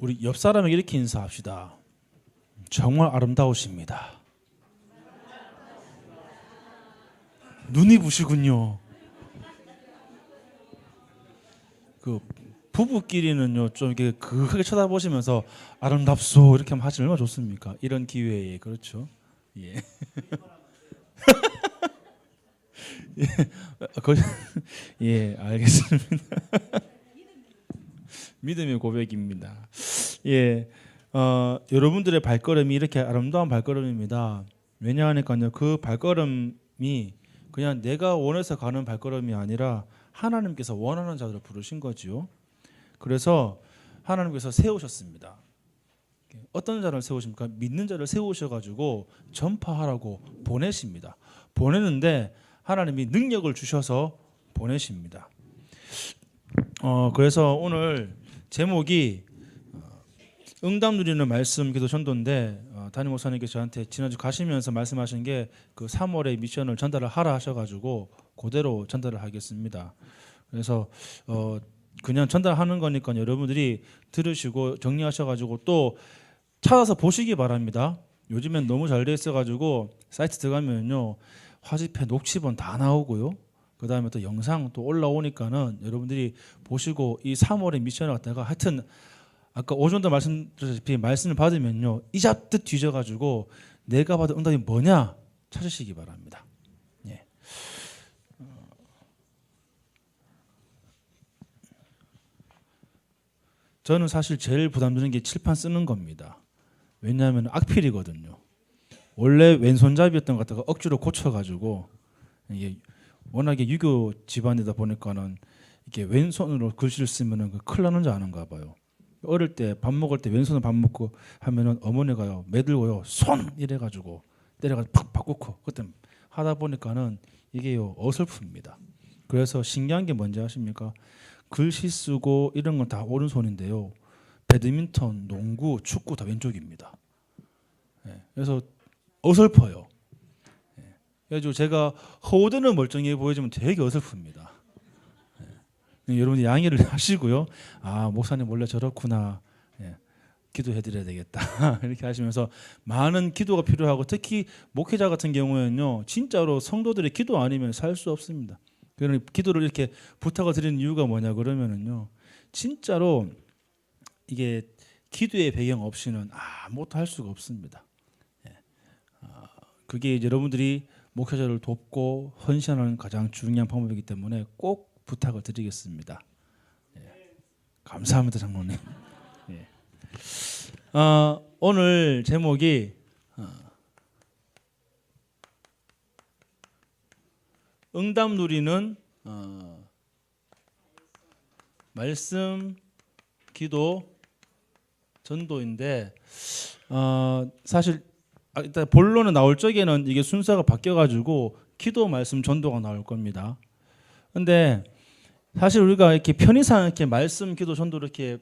우리 옆 사람에게 이렇게 인사합시다. 정말 아름다우십니다. 눈이 부시군요. 그 부부끼리는요 좀 이렇게 크게 쳐다보시면서 아름답소 이렇게 하시면 얼마나 좋습니까? 이런 기회에 그렇죠. 예. 예, 예, 알겠습니다. 믿음의 고백입니다. 예, 여러분들의 발걸음이 이렇게 아름다운 발걸음입니다. 왜냐하니까요, 그 발걸음이 그냥 내가 원해서 가는 발걸음이 아니라 하나님께서 원하는 자들을 부르신 거지요. 그래서 하나님께서 세우셨습니다. 어떤 자를 세우십니까? 믿는 자를 세우셔가지고 전파하라고 보내십니다. 보내는데 하나님이 능력을 주셔서 보내십니다. 그래서 오늘 제목이 응답 누리는 말씀 기도 전도인데 담임 목사님께서 저한테 지난주 가시면서 말씀하신 게 그 3월의 미션을 전달을 하라 하셔가지고 그대로 전달을 하겠습니다. 그래서 그냥 전달하는 거니까 여러분들이 들으시고 정리하셔가지고 또 찾아서 보시기 바랍니다. 요즘엔 너무 잘 돼 있어가지고 사이트 들어가면요 화집해 녹취본 다 나오고요. 그 다음에 또 영상 또 올라오니까는 여러분들이 보시고 이 3월의 미션을 갖다가 하여튼 아까 오전도 말씀드렸다시피 말씀을 받으면요 이 잡듯 뒤져가지고 내가 받은 응답이 뭐냐 찾으시기 바랍니다. 예. 저는 사실 제일 부담되는 게 칠판 쓰는 겁니다. 왜냐하면 악필이거든요. 원래 왼손잡이였던 것 같다가 억지로 고쳐가지고 이게 워낙에 유교 집안이다 보니까는 이렇게 왼손으로 글씨를 쓰면은 큰일 나는 줄 아는가 봐요. 어릴 때 밥 먹을 때 왼손으로 밥 먹고 하면은 어머니가요 매들고요 손 이래가지고 때려가지고 팍 바꾸고 그때 하다 보니까는 이게요 어설픕니다. 그래서 신기한 게 뭔지 아십니까? 글씨 쓰고 이런 건 다 오른손인데요. 배드민턴, 농구, 축구 다 왼쪽입니다. 예, 그래서 어설퍼요. 예, 그래서 제가 허우대는 멀쩡해 보이지만 되게 어설픕니다. 예, 여러분이 양해를 하시고요. 아 목사님 원래 저렇구나. 예, 기도해드려야 되겠다. 이렇게 하시면서 많은 기도가 필요하고 특히 목회자 같은 경우에는요. 진짜로 성도들의 기도 아니면 살 수 없습니다. 그러니 기도를 이렇게 부탁을 드리는 이유가 뭐냐 그러면은요. 진짜로 이게 기도의 배경 없이는 아무것도 할 수가 없습니다. 그게 여러분들이 목회자를 돕고 헌신하는 가장 중요한 방법이기 때문에 꼭 부탁을 드리겠습니다. 예. 감사합니다, 장로님. 예. 오늘 제목이 응답 누리는 말씀, 기도, 전도인데 사실 일단 본론은 나올 적에는 이게 순서가 바뀌어가지고 기도, 말씀, 전도가 나올 겁니다. 근데 사실 우리가 이렇게 편의상 이렇게 말씀, 기도, 전도 이렇게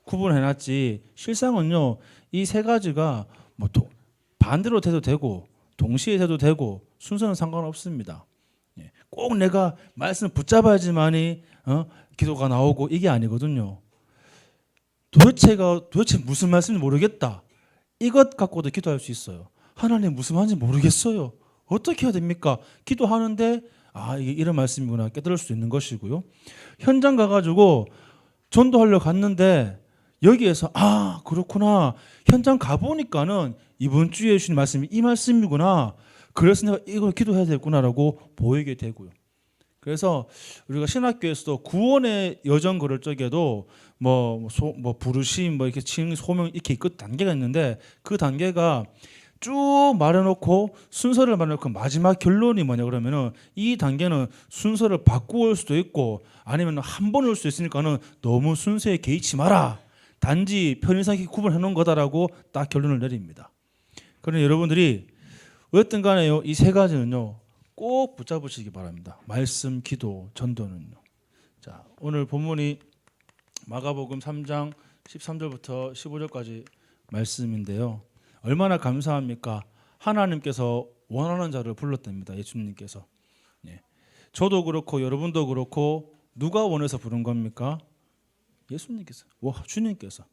구분해놨지 실상은요 이 세 가지가 뭐 또 반대로 돼도 되고 동시에 돼도 되고 순서는 상관없습니다. 꼭 내가 말씀을 붙잡아야지만이 기도가 나오고 이게 아니거든요. 도대체 무슨 말씀인지 모르겠다. 이것 갖고도 기도할 수 있어요. 하나님 무슨 말인지 모르겠어요. 어떻게 해야 됩니까? 기도하는데 이게 이런 말씀이구나 깨달을 수 있는 것이고요. 현장 가가지고 전도하려고 갔는데 여기에서 그렇구나. 현장 가보니까는 이번 주에 주신 말씀이 이 말씀이구나. 그래서 내가 이걸 기도해야 되겠구나라고 보이게 되고요. 그래서 우리가 신학교에서도 구원의 여정 걸을 적에도 뭐 부르심 이렇게 칭 소명 이렇게 있고 단계가 있는데 그 단계가 쭉 말해놓고 순서를 말해놓고 마지막 결론이 뭐냐 그러면은 이 단계는 순서를 바꾸어 올 수도 있고 아니면 한 번 올 수 있으니까는 너무 순서에 개의치 마라. 단지 편의상 구분해 놓은 거다라고 딱 결론을 내립니다. 그러니 여러분들이 어쨌든 간에요 이 세 가지는요 꼭 붙잡으시기 바랍니다. 말씀, 기도, 전도는요. 자, 오늘 본문이 마가복음 3장 13절부터 15절까지 말씀인데요. 얼마나 감사합니까? 하나님께서 원하는 자를 불렀답니다. 예수님께서. 예. 저도 그렇고 여러분도 그렇고 누가 원해서 부른 겁니까? 예수님께서. 주님께서.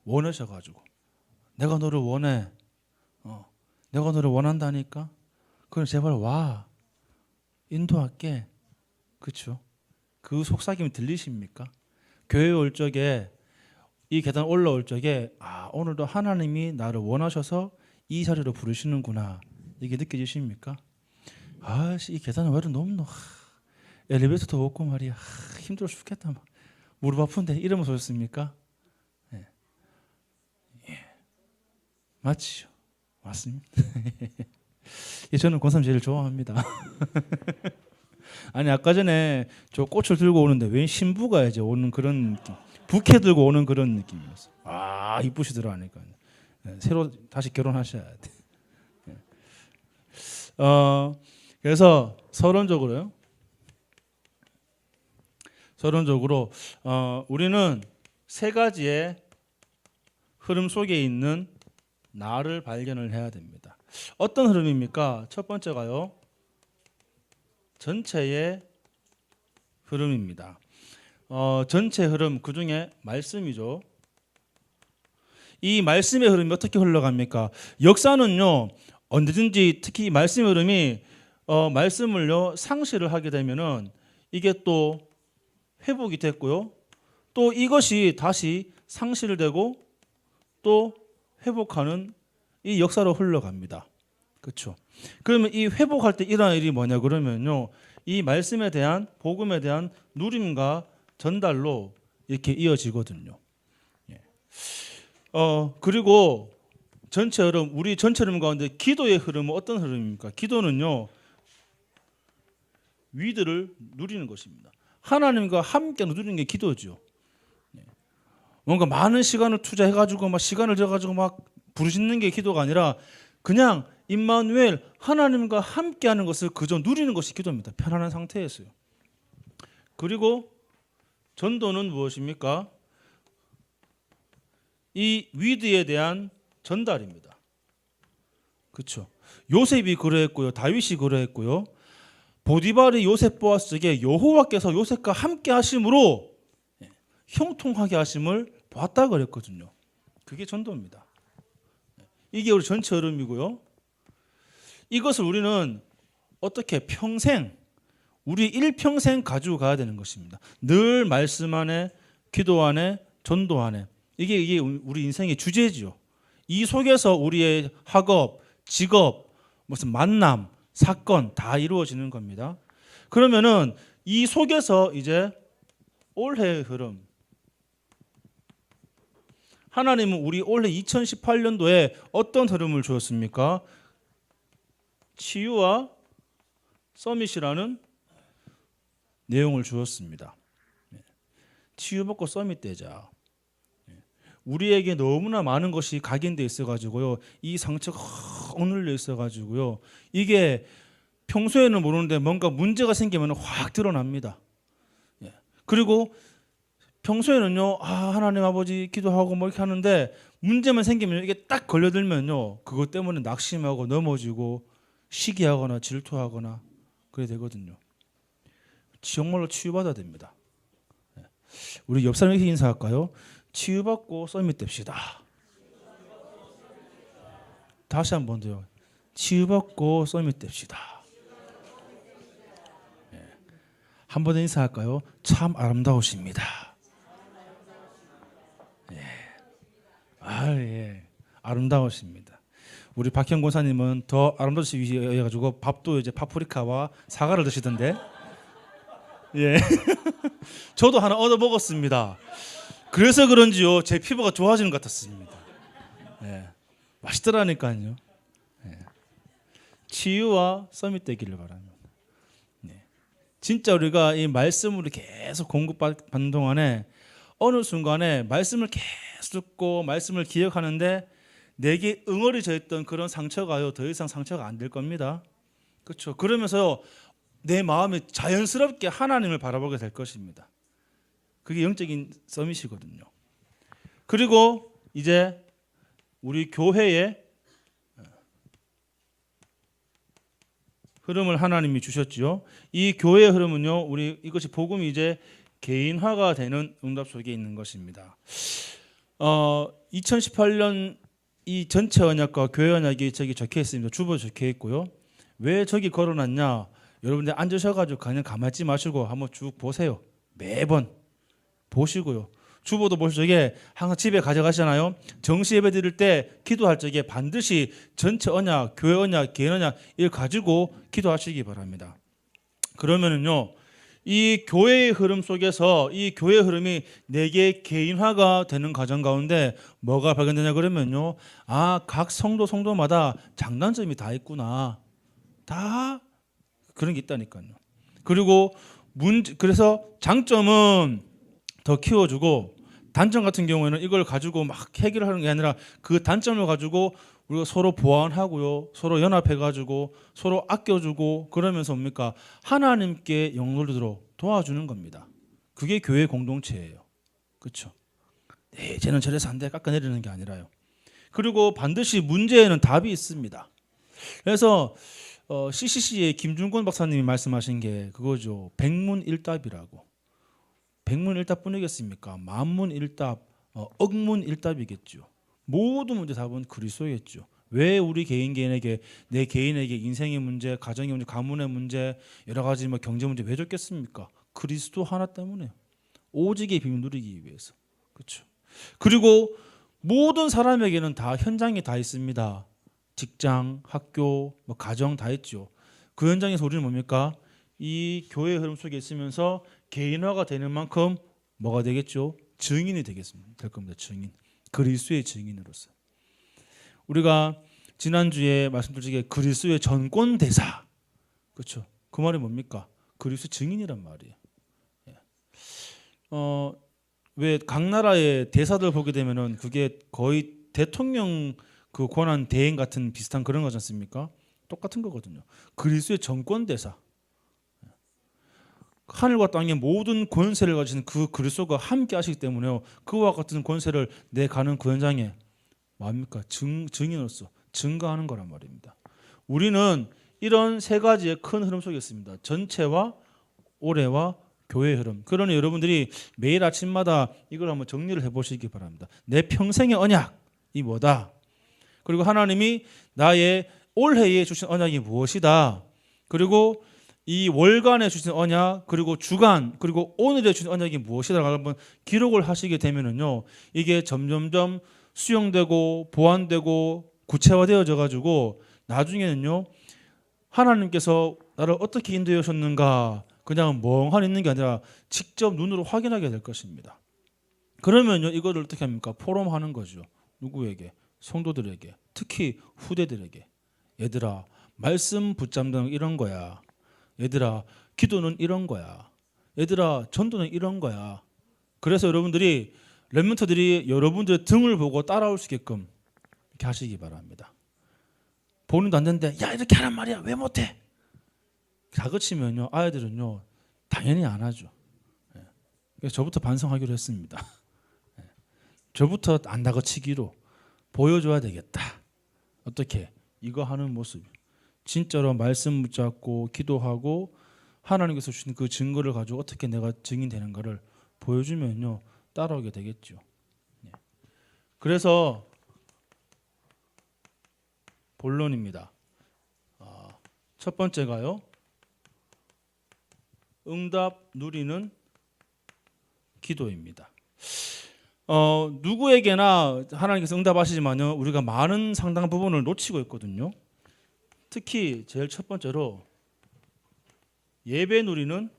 원하셔가지고 내가 너를 원해. 내가 너를 원한다니까. 그럼 제발 와. 인도할게. 그렇죠? 그 속삭임이 들리십니까? 교회 올 적에 이 계단 올라올 적에 오늘도 하나님이 나를 원하셔서 이 자리로 부르시는구나. 이게 느껴지십니까? 이 계단은 왜 이렇게 높노? 엘리베이터도 없고 말이야. 힘들어 죽겠다. 무릎 아픈데 이러면서 오셨습니까? 예. 맞지요? 맞습니다. 저는 권사님 제일 좋아합니다. 아니 아까 전에 저 꽃을 들고 오는데 웬 신부가 이제 오는 그런 느낌, 부케 들고 오는 그런 느낌이었어. 이쁘시더라 하니까 새로 다시 결혼하셔야 돼. 그래서 서론적으로 우리는 세 가지의 흐름 속에 있는 나를 발견을 해야 됩니다. 어떤 흐름입니까? 첫 번째가요, 전체의 흐름입니다. 전체 흐름, 그 중에 말씀이죠. 이 말씀의 흐름이 어떻게 흘러갑니까? 역사는요, 언제든지 특히 말씀의 흐름이 말씀을요 상실을 하게 되면은 이게 또 회복이 됐고요, 또 이것이 다시 상실되고 또 회복하는 이 역사로 흘러갑니다. 그렇죠? 그러면 이 회복할 때 일어나는 일이 뭐냐 그러면요, 이 말씀에 대한, 복음에 대한 누림과 전달로 이렇게 이어지거든요. 그리고 전체 흐름, 우리 전체 흐름 가운데 기도의 흐름은 어떤 흐름입니까? 기도는요, 위드를 누리는 것입니다. 하나님과 함께 누리는 게 기도죠. 뭔가 많은 시간을 투자해가지고 막 시간을 들여가지고 막 부르짖는 게 기도가 아니라 그냥 임마누엘, 하나님과 함께하는 것을 그저 누리는 것이 기도입니다. 편안한 상태에서요. 그리고 전도는 무엇입니까? 이 위드에 대한 전달입니다. 그렇죠? 요셉이 그러했고요, 다윗이 그러했고요, 보디발이 요셉 보았을 적에 여호와께서 요셉과 함께 하심으로 형통하게 하심을 보았다 그랬거든요. 그게 전도입니다. 이게 우리 전체 흐름이고요. 이것을 우리는 어떻게 평생, 우리 일평생 가지고 가야 되는 것입니다. 늘 말씀 안에, 기도 안에, 전도 안에. 이게 우리 인생의 주제지요. 이 속에서 우리의 학업, 직업, 무슨 만남, 사건 다 이루어지는 겁니다. 그러면은 이 속에서 이제 올해의 흐름, 하나님은 우리 올해 2018년도에 어떤 흐름을 주었습니까? 치유와 서밋이라는 내용을 주었습니다. 치유받고 서밋 되자. 우리에게 너무나 많은 것이 각인돼 있어가지고요, 이 상처가 억눌려 있어가지고요, 이게 평소에는 모르는데 뭔가 문제가 생기면 확 드러납니다. 그리고 평소에는요, 하나님 아버지 기도하고 뭐 이렇게 하는데 문제만 생기면 이게 딱 걸려들면요, 그것 때문에 낙심하고 넘어지고 시기하거나 질투하거나 그래 되거든요. 정말로 치유받아야 됩니다. 우리 옆 사람에게 인사할까요? 치유받고 서밋 됩시다. 다시 한 번 더요. 치유받고 서밋 됩시다. 한 번 더 인사할까요? 참 아름다우십니다. 아름다우십니다. 우리 박형 권사님은 더 아름다우시기 위해 가지고 밥도 이제 파프리카와 사과를 드시던데. 저도 하나 얻어 먹었습니다. 그래서 그런지요, 제 피부가 좋아지는 것 같았습니다. 맛있더라니까요. 치유와 서밋 되기를 바랍니다. 진짜 우리가 이 말씀으로 계속 공급받는 동안에 어느 순간에 말씀을 계속 듣고 말씀을 기억하는데 내게 응어리져 있던 그런 상처가요, 더 이상 상처가 안 될 겁니다. 그렇죠? 그러면서 내 마음이 자연스럽게 하나님을 바라보게 될 것입니다. 그게 영적인 서밋이거든요. 그리고 이제 우리 교회의 흐름을 하나님이 주셨지요. 이 교회의 흐름은요, 우리 이것이 복음이 이제 개인화가 되는 응답 속에 있는 것입니다. 2018년 이 전체 언약과 교회 언약이 저기 적혀 있습니다. 주보 적혀 있고요. 왜 저기 걸어놨냐? 여러분들 앉으셔가지고 그냥 가만히 있지 마시고 한번 쭉 보세요. 매번 보시고요. 주보도 보실 적에 항상 집에 가져가시잖아요. 정시 예배 드릴 때 기도할 적에 반드시 전체 언약, 교회 언약, 개인 언약 이걸 가지고 기도하시기 바랍니다. 그러면은요, 이 교회의 흐름 속에서 이 교회의 흐름이 내게 개인화가 되는 과정 가운데 뭐가 발견되냐 그러면요, 각 성도마다 장단점이 다 있구나, 다 그런 게 있다니까요. 그리고 그래서 장점은 더 키워주고 단점 같은 경우에는 이걸 가지고 막 해결하는 게 아니라 그 단점을 가지고 우리가 서로 보완하고요, 서로 연합해가지고 서로 아껴주고 그러면서 뭡니까? 하나님께 영혼으로 도와주는 겁니다. 그게 교회 공동체예요. 그렇죠? 네, 쟤는 저래서 안 돼 깎아내리는 게 아니라요. 그리고 반드시 문제에는 답이 있습니다. 그래서 CCC의 김준권 박사님이 말씀하신 게 그거죠. 백문일답이라고. 백문일답뿐이겠습니까? 만문일답, 억문일답이겠죠. 모든 문제 답은 그리스도겠죠. 왜 우리 개인에게 내 개인에게 인생의 문제, 가정의 문제, 가문의 문제, 여러 가지 뭐 경제 문제 왜 줬겠습니까? 그리스도 하나 때문에 오직의 비밀 누리기 위해서. 그렇죠. 그리고 모든 사람에게는 다 현장이 다 있습니다. 직장, 학교, 뭐 가정 다 있죠. 그 현장에서 우리는 뭡니까? 이 교회의 흐름 속에 있으면서 개인화가 되는 만큼 뭐가 되겠죠? 증인이 될 겁니다. 증인. 그리스도의 증인으로서. 우리가 지난주에 말씀드린 게 그리스도의 전권 대사. 그렇죠? 그 말이 뭡니까? 그리스도 증인이란 말이에요. 왜 각 나라의 대사들 보게 되면은 그게 거의 대통령 그 권한 대행 같은 비슷한 그런 거지 않습니까? 똑같은 거거든요. 그리스도의 전권 대사. 하늘과 땅의 모든 권세를 가진 그 그리스도가 함께 하시기 때문에요. 그와 같은 권세를 내가는 그 현장에 뭡니까? 증인으로서 증거하는 거란 말입니다. 우리는 이런 세 가지의 큰 흐름 속에 있습니다. 전체와 올해와 교회의 흐름. 그러니 여러분들이 매일 아침마다 이걸 한번 정리를 해보시기 바랍니다. 내 평생의 언약이 뭐다? 그리고 하나님이 나의 올해에 주신 언약이 무엇이다? 그리고 이 월간에 주신 언약, 그리고 주간, 그리고 오늘에 주신 언약이 무엇이다라고 한번 기록을 하시게 되면은요, 이게 점점점 수용되고 보완되고 구체화되어져 가지고 나중에는요, 하나님께서 나를 어떻게 인도해 오셨는가 그냥 멍하니 있는 게 아니라 직접 눈으로 확인하게 될 것입니다. 그러면요, 이거를 어떻게 합니까? 포럼하는 거죠. 누구에게? 성도들에게, 특히 후대들에게. 얘들아, 말씀 붙잡는 이런 거야. 얘들아, 기도는 이런 거야. 얘들아, 전도는 이런 거야. 그래서 여러분들이 렘넌트들이 여러분들의 등을 보고 따라올 수 있게끔 이렇게 하시기 바랍니다. 본인도 안 되는데 야 이렇게 하란 말이야 왜 못해? 다그치면요 아이들은요 당연히 안 하죠. 그래서 저부터 반성하기로 했습니다. 저부터 안 다그치기로 보여줘야 되겠다. 어떻게? 이거 하는 모습. 진짜로 말씀 붙잡고 기도하고 하나님께서 주신 그 증거를 가지고 어떻게 내가 증인되는가를 보여주면요 따라오게 되겠죠. 그래서 본론입니다. 첫 번째가요. 응답 누리는 기도입니다. 누구에게나 하나님께서 응답하시지만요. 우리가 많은 상당 부분을 놓치고 있거든요. 특히 제일 첫 번째로 예배 누리는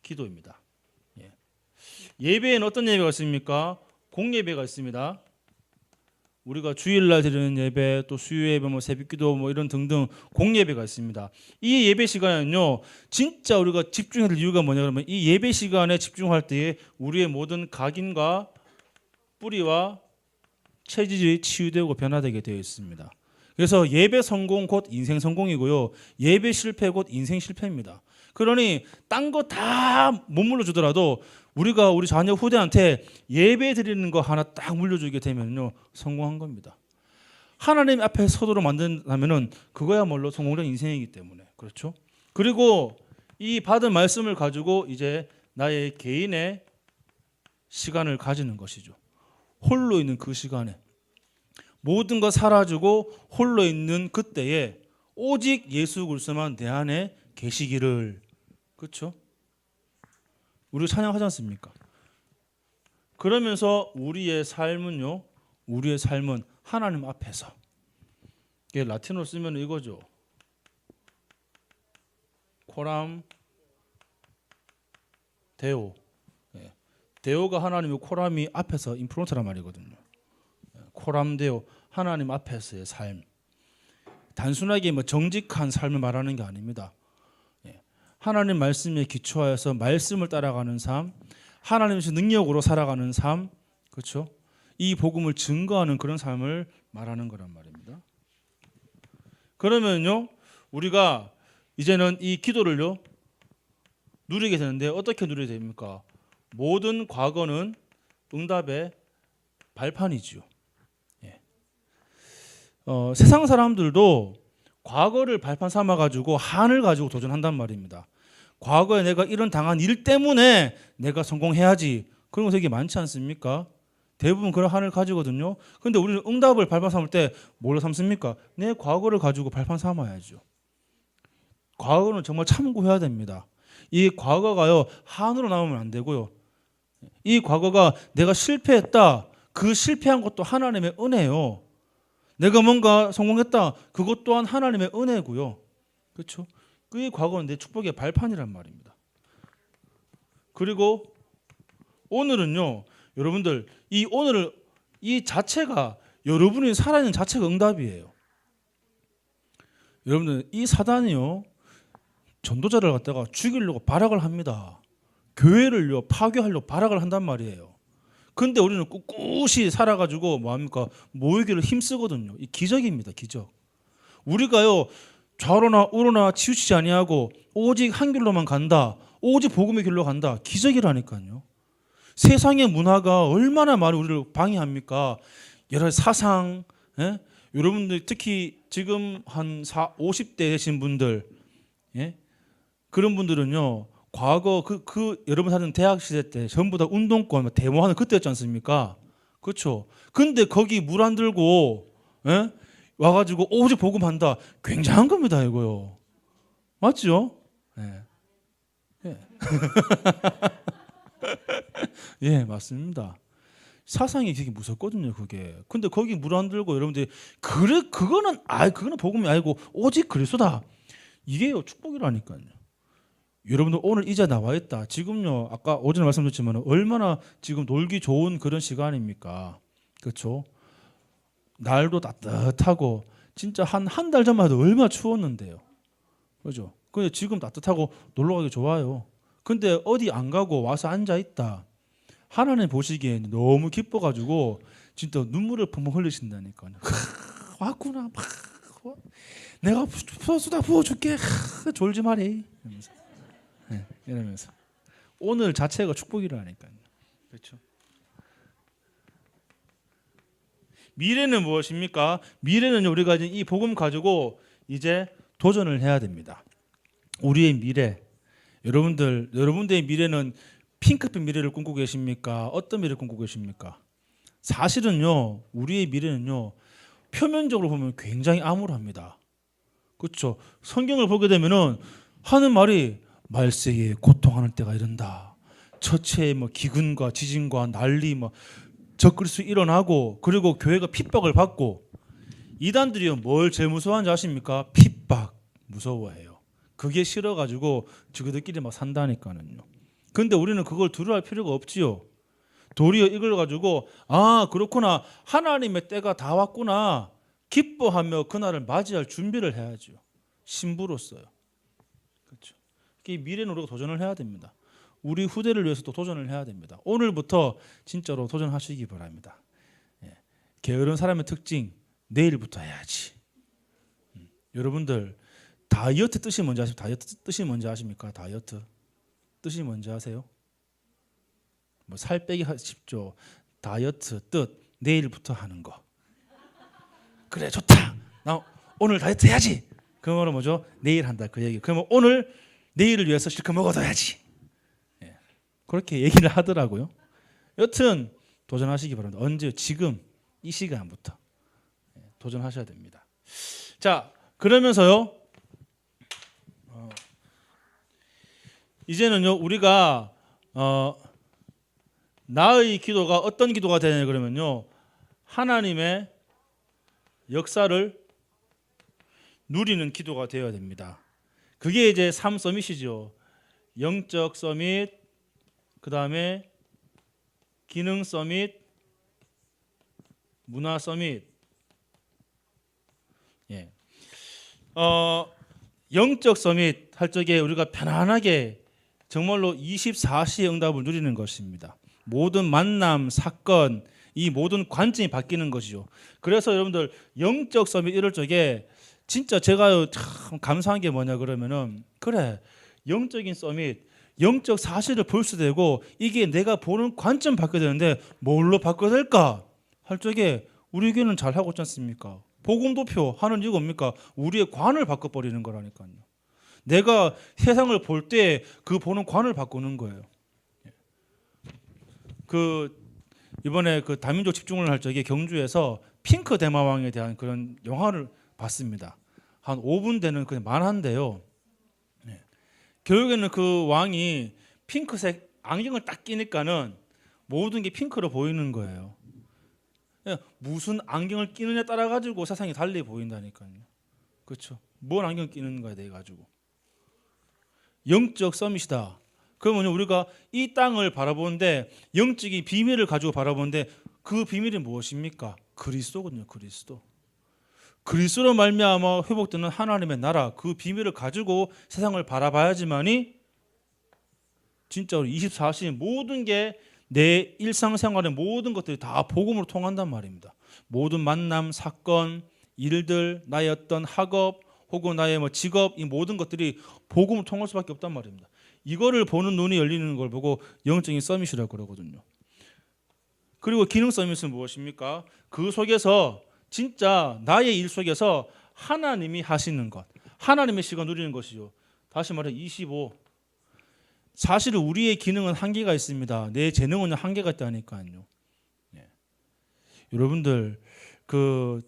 기도입니다. 예배에는 어떤 예배가 있습니까? 공예배가 있습니다. 우리가 주일날 드리는 예배, 또 수요 예배, 뭐 새벽기도, 뭐 이런 등등 공예배가 있습니다. 이 예배 시간에는요, 진짜 우리가 집중해야 될 이유가 뭐냐 그러면 이 예배 시간에 집중할 때에 우리의 모든 각인과 뿌리와 체질이 치유되고 변화되게 되어 있습니다. 그래서 예배 성공 곧 인생 성공이고요, 예배 실패 곧 인생 실패입니다. 그러니 딴 거 다 못 물려주더라도 우리가 우리 자녀 후대한테 예배 드리는 거 하나 딱 물려주게 되면요 성공한 겁니다. 하나님 앞에 서도록 만든다면은 그거야말로 성공된 인생이기 때문에 그렇죠. 그리고 이 받은 말씀을 가지고 이제 나의 개인의 시간을 가지는 것이죠. 홀로 있는 그 시간에, 모든 거 사라지고 홀로 있는 그때에 오직 예수 그리스도만 내 안에 계시기를. 그렇죠? 우리 찬양하지 않습니까? 그러면서 우리의 삶은 하나님 앞에서, 이게 라틴어로 쓰면 이거죠. 코람 데오. 데오가 하나님이고 코람이 앞에서 인프론트란 말이거든요. 코람 데오, 하나님 앞에서의 삶. 단순하게 정직한 삶을 말하는 게 아닙니다. 하나님 말씀에 기초하여서 말씀을 따라가는 삶, 하나님의 능력으로 살아가는 삶, 그렇죠? 이 복음을 증거하는 그런 삶을 말하는 거란 말입니다. 그러면요, 우리가 이제는 이 기도를요 누리게 되는데, 어떻게 누리게 됩니까? 모든 과거는 응답의 발판이지요. 세상 사람들도 과거를 발판 삼아 가지고 한을 가지고 도전한단 말입니다. 과거에 내가 이런 당한 일 때문에 내가 성공해야지, 그런 거 되게 많지 않습니까? 대부분 그런 한을 가지거든요. 그런데 우리는 응답을 발판 삼을 때 뭘로 삼습니까? 내 과거를 가지고 발판 삼아야죠. 과거는 정말 참고해야 됩니다. 이 과거가요 한으로 남으면 안 되고요. 이 과거가 내가 실패했다, 그 실패한 것도 하나님의 은혜요. 내가 뭔가 성공했다, 그것 또한 하나님의 은혜고요. 그렇죠? 그 과거는 내 축복의 발판이란 말입니다. 그리고 오늘은요, 여러분들 이 자체가, 여러분이 살아있는 자체가 응답이에요. 여러분들, 이 사단이요 전도자를 갖다가 죽이려고 발악을 합니다. 교회를요 파괴하려고 발악을 한단 말이에요. 근데 우리는 꿋꿋이 살아가지고 뭐합니까? 모이기를 힘쓰거든요. 이 기적입니다. 기적. 우리가요 좌로나 우로나 치우치지 아니하고 오직 한 길로만 간다, 오직 복음의 길로 간다. 기적이라니까요. 세상의 문화가 얼마나 많이 우리를 방해합니까? 여러 사상, 여러분들 특히 지금 한 50대 되신 분들, 그런 분들은요 과거 여러분 사는 대학 시대 때 전부 다 운동권 데모하는 그때였지 않습니까? 그렇죠. 근데 거기 물 안 들고 와가지고 오직 복음한다. 굉장한 겁니다, 이거요. 맞죠? 네. 예, 맞습니다. 사상이 되게 무섭거든요, 그게. 근데 거기 물 안 들고 여러분들이 그거는 복음이 아니고 오직 그리스도다. 이게요 축복이라니까요. 여러분들 오늘 이제 나와 있다. 지금요, 아까 오전에 말씀드렸지만 얼마나 지금 놀기 좋은 그런 시간입니까? 그렇죠? 날도 따뜻하고, 진짜 한 달 전만 해도 얼마나 추웠는데요. 그죠? 근데 지금 따뜻하고 놀러 가기 좋아요. 근데 어디 안 가고 와서 앉아 있다. 하나님 보시기에 너무 기뻐가지고 진짜 눈물을 펑펑 흘리신다니까요. 왔구나. 내가 쏟아 부어줄게. 졸지 말이. 이러면서 오늘 자체가 축복이라니까요. 그렇죠? 미래는 무엇입니까? 미래는 우리가 이 복음 가지고 이제 도전을 해야 됩니다. 우리의 미래, 여러분들의 미래는 핑크빛 미래를 꿈꾸고 계십니까? 어떤 미래를 꿈꾸고 계십니까? 사실은요, 우리의 미래는요, 표면적으로 보면 굉장히 암울합니다. 그렇죠? 성경을 보게 되면은 하는 말이 말세에 고통하는 때가 이른다. 처체에 기근과 지진과 난리 적그리스도 일어나고, 그리고 교회가 핍박을 받고, 이단들이요 뭘 제일 무서워하는지 아십니까? 핍박 무서워해요. 그게 싫어가지고 저희들끼리 산다니까요. 근데 우리는 그걸 두려워할 필요가 없지요. 도리어 이걸 가지고 그렇구나, 하나님의 때가 다 왔구나 기뻐하며 그날을 맞이할 준비를 해야죠. 신부로서요. 그렇죠. 미래는 우리가 도전을 해야 됩니다. 우리 후대를 위해서도 도전을 해야 됩니다. 오늘부터 진짜로 도전하시기 바랍니다. 게으른 사람의 특징, 내일부터 해야지. 여러분들 다이어트 뜻이 뭔지 아십니까? 다이어트 뜻이 뭔지 아십니까? 다이어트 뜻이 뭔지 아세요? 살 빼기 쉽죠. 다이어트 뜻, 내일부터 하는 거. 그래, 좋다. 나 오늘 다이어트 해야지. 그 말은 뭐죠? 내일 한다, 그 얘기. 그러면 오늘 내일을 위해서 실컷 먹어둬야지. 그렇게 얘기를 하더라고요. 여튼 도전하시기 바랍니다. 언제? 지금 이 시간부터 도전하셔야 됩니다. 자, 그러면서요. 이제는요 우리가 나의 기도가 어떤 기도가 되냐 그러면요 하나님의 역사를 누리는 기도가 되어야 됩니다. 그게 이제 3서밋이죠. 영적 서밋, 그 다음에 기능 서밋, 문화 서밋. 예. 영적 서밋 할 적에 우리가 편안하게 정말로 24시의 응답을 누리는 것입니다. 모든 만남, 사건, 이 모든 관점이 바뀌는 것이죠. 그래서 여러분들 영적 서밋 이럴 적에 진짜 제가 참 감사한 게 뭐냐 그러면은 그래 영적인 서밋, 영적 사실을 볼 수 되고 이게 내가 보는 관점 바뀌어야 되는데 뭘로 바꿔야 될까 할 적에 우리 교회는 잘 하고 있지 않습니까? 복음도표 하는 이유가 뭡니까? 우리의 관을 바꿔버리는 거라니까요. 내가 세상을 볼 때 그 보는 관을 바꾸는 거예요. 그 이번에 그 다민족 집중을 할 적에 경주에서 핑크 대마왕에 대한 그런 영화를 봤습니다. 한 5분 되는 그냥 만화인데요. 결국에는 그 왕이 핑크색 안경을 딱 끼니까는 모든 게 핑크로 보이는 거예요. 무슨 안경을 끼느냐에 따라 가지고 세상이 달리 보인다니까요. 그렇죠? 뭔 안경 끼는가에 대해 가지고 영적 서밋이다. 그러면 우리가 이 땅을 바라보는데 영적인 비밀을 가지고 바라보는데 그 비밀이 무엇입니까? 그리스도거든요. 그리스도. 그리스도로 말미암아 회복되는 하나님의 나라 그 비밀을 가지고 세상을 바라봐야지만이 진짜 우리 24시 모든 게 내 일상생활의 모든 것들이 다 복음으로 통한단 말입니다. 모든 만남, 사건, 일들, 나의 어떤 학업 혹은 나의 뭐 직업 이 모든 것들이 복음으로 통할 수밖에 없단 말입니다. 이거를 보는 눈이 열리는 걸 보고 영적인 서밋이라고 그러거든요. 그리고 기능 서밋은 무엇입니까? 그 속에서 진짜 나의 일 속에서 하나님이 하시는 것, 하나님의 시간 누리는 것이죠. 다시 말해 25. 사실은 우리의 기능은 한계가 있습니다. 내 재능은 한계가 있다니까요. 네. 여러분들 그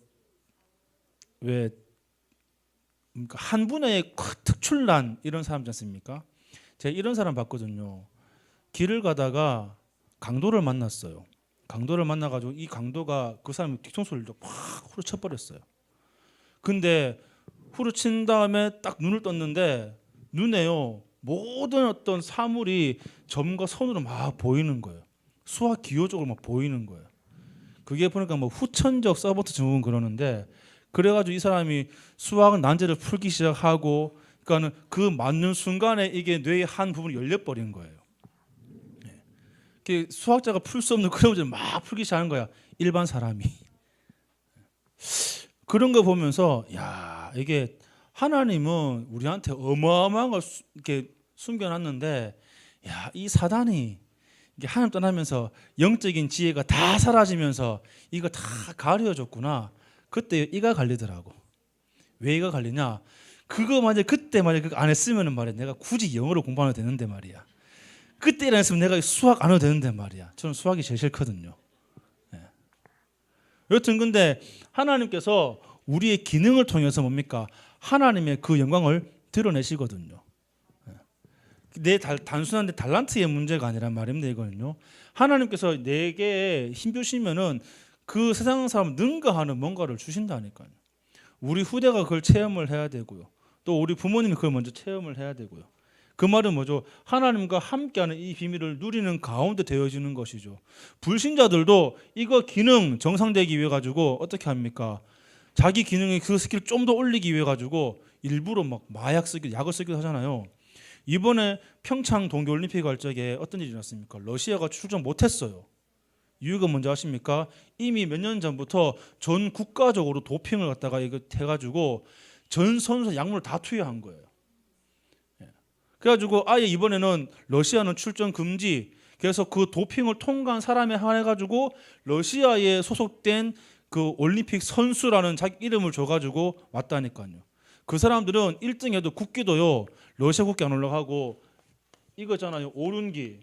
왜 한 분야의 특출난 이런 사람 있지 않습니까? 제가 이런 사람 봤거든요. 길을 가다가 강도를 만났어요. 강도를 만나가지고 이 강도가 그 사람이 뒤통수를 팍 후려쳐버렸어요. 근데 후려친 다음에 딱 눈을 떴는데 눈에요 모든 어떤 사물이 점과 선으로 막 보이는 거예요. 수학 기호적으로 막 보이는 거예요. 그게 보니까 뭐 후천적 서버트 증후군 그러는데 그래가지고 이 사람이 수학 난제를 풀기 시작하고 그러니까는 그 맞는 순간에 이게 뇌의 한 부분이 열려버린 거예요. 수학자가 풀 수 없는 그런 문제를 막 풀기 시작하는 거야. 일반 사람이. 그런 거 보면서 야 이게 하나님은 우리한테 어마어마한 걸 이렇게 숨겨놨는데 야 이 사단이 이게 하나님 떠나면서 영적인 지혜가 다 사라지면서 이거 다 가려졌구나. 그때 이가 갈리더라고. 왜 이가 갈리냐? 그거 만약 그때 만약 그거 안 했으면은 말이야 내가 굳이 영어를 공부하면 되는데 말이야. 그때 일어났으면 내가 수학 안 해도 되는데 말이야. 저는 수학이 제일 싫거든요. 네. 여튼 근데 하나님께서 우리의 기능을 통해서 뭡니까? 하나님의 그 영광을 드러내시거든요. 내 단순한 달란트의 문제가 아니란 말입니다. 이거는요. 하나님께서 내게 힘 주시면은 그 세상 사람 능가하는 뭔가를 주신다니까요. 우리 후대가 그걸 체험을 해야 되고요. 또 우리 부모님이 그걸 먼저 체험을 해야 되고요. 그 말은 뭐죠? 하나님과 함께하는 이 비밀을 누리는 가운데 되어지는 것이죠. 불신자들도 이거 기능 정상되기 위해 가지고 어떻게 합니까? 자기 기능의 그 스킬을 좀 더 올리기 위해 가지고 일부러 막 마약 쓰기도 약을 쓰기도 하잖아요. 이번에 평창 동계올림픽 할 적에 어떤 일이 일어났습니까? 러시아가 출전 못했어요. 이유가 뭔지 아십니까? 이미 몇 년 전부터 전 국가적으로 도핑을 갖다가 이거 해가지고 전 선수 약물을 다 투여한 거예요. 그래가지고 아예 이번에는 러시아는 출전 금지. 그래서 그 도핑을 통과한 사람에 한해가지고 러시아에 소속된 그 올림픽 선수라는 자기 이름을 줘가지고 왔다니까요. 그 사람들은 1등해도 국기도요 러시아 국기 안 올라가고 이거 있잖아요 오륜기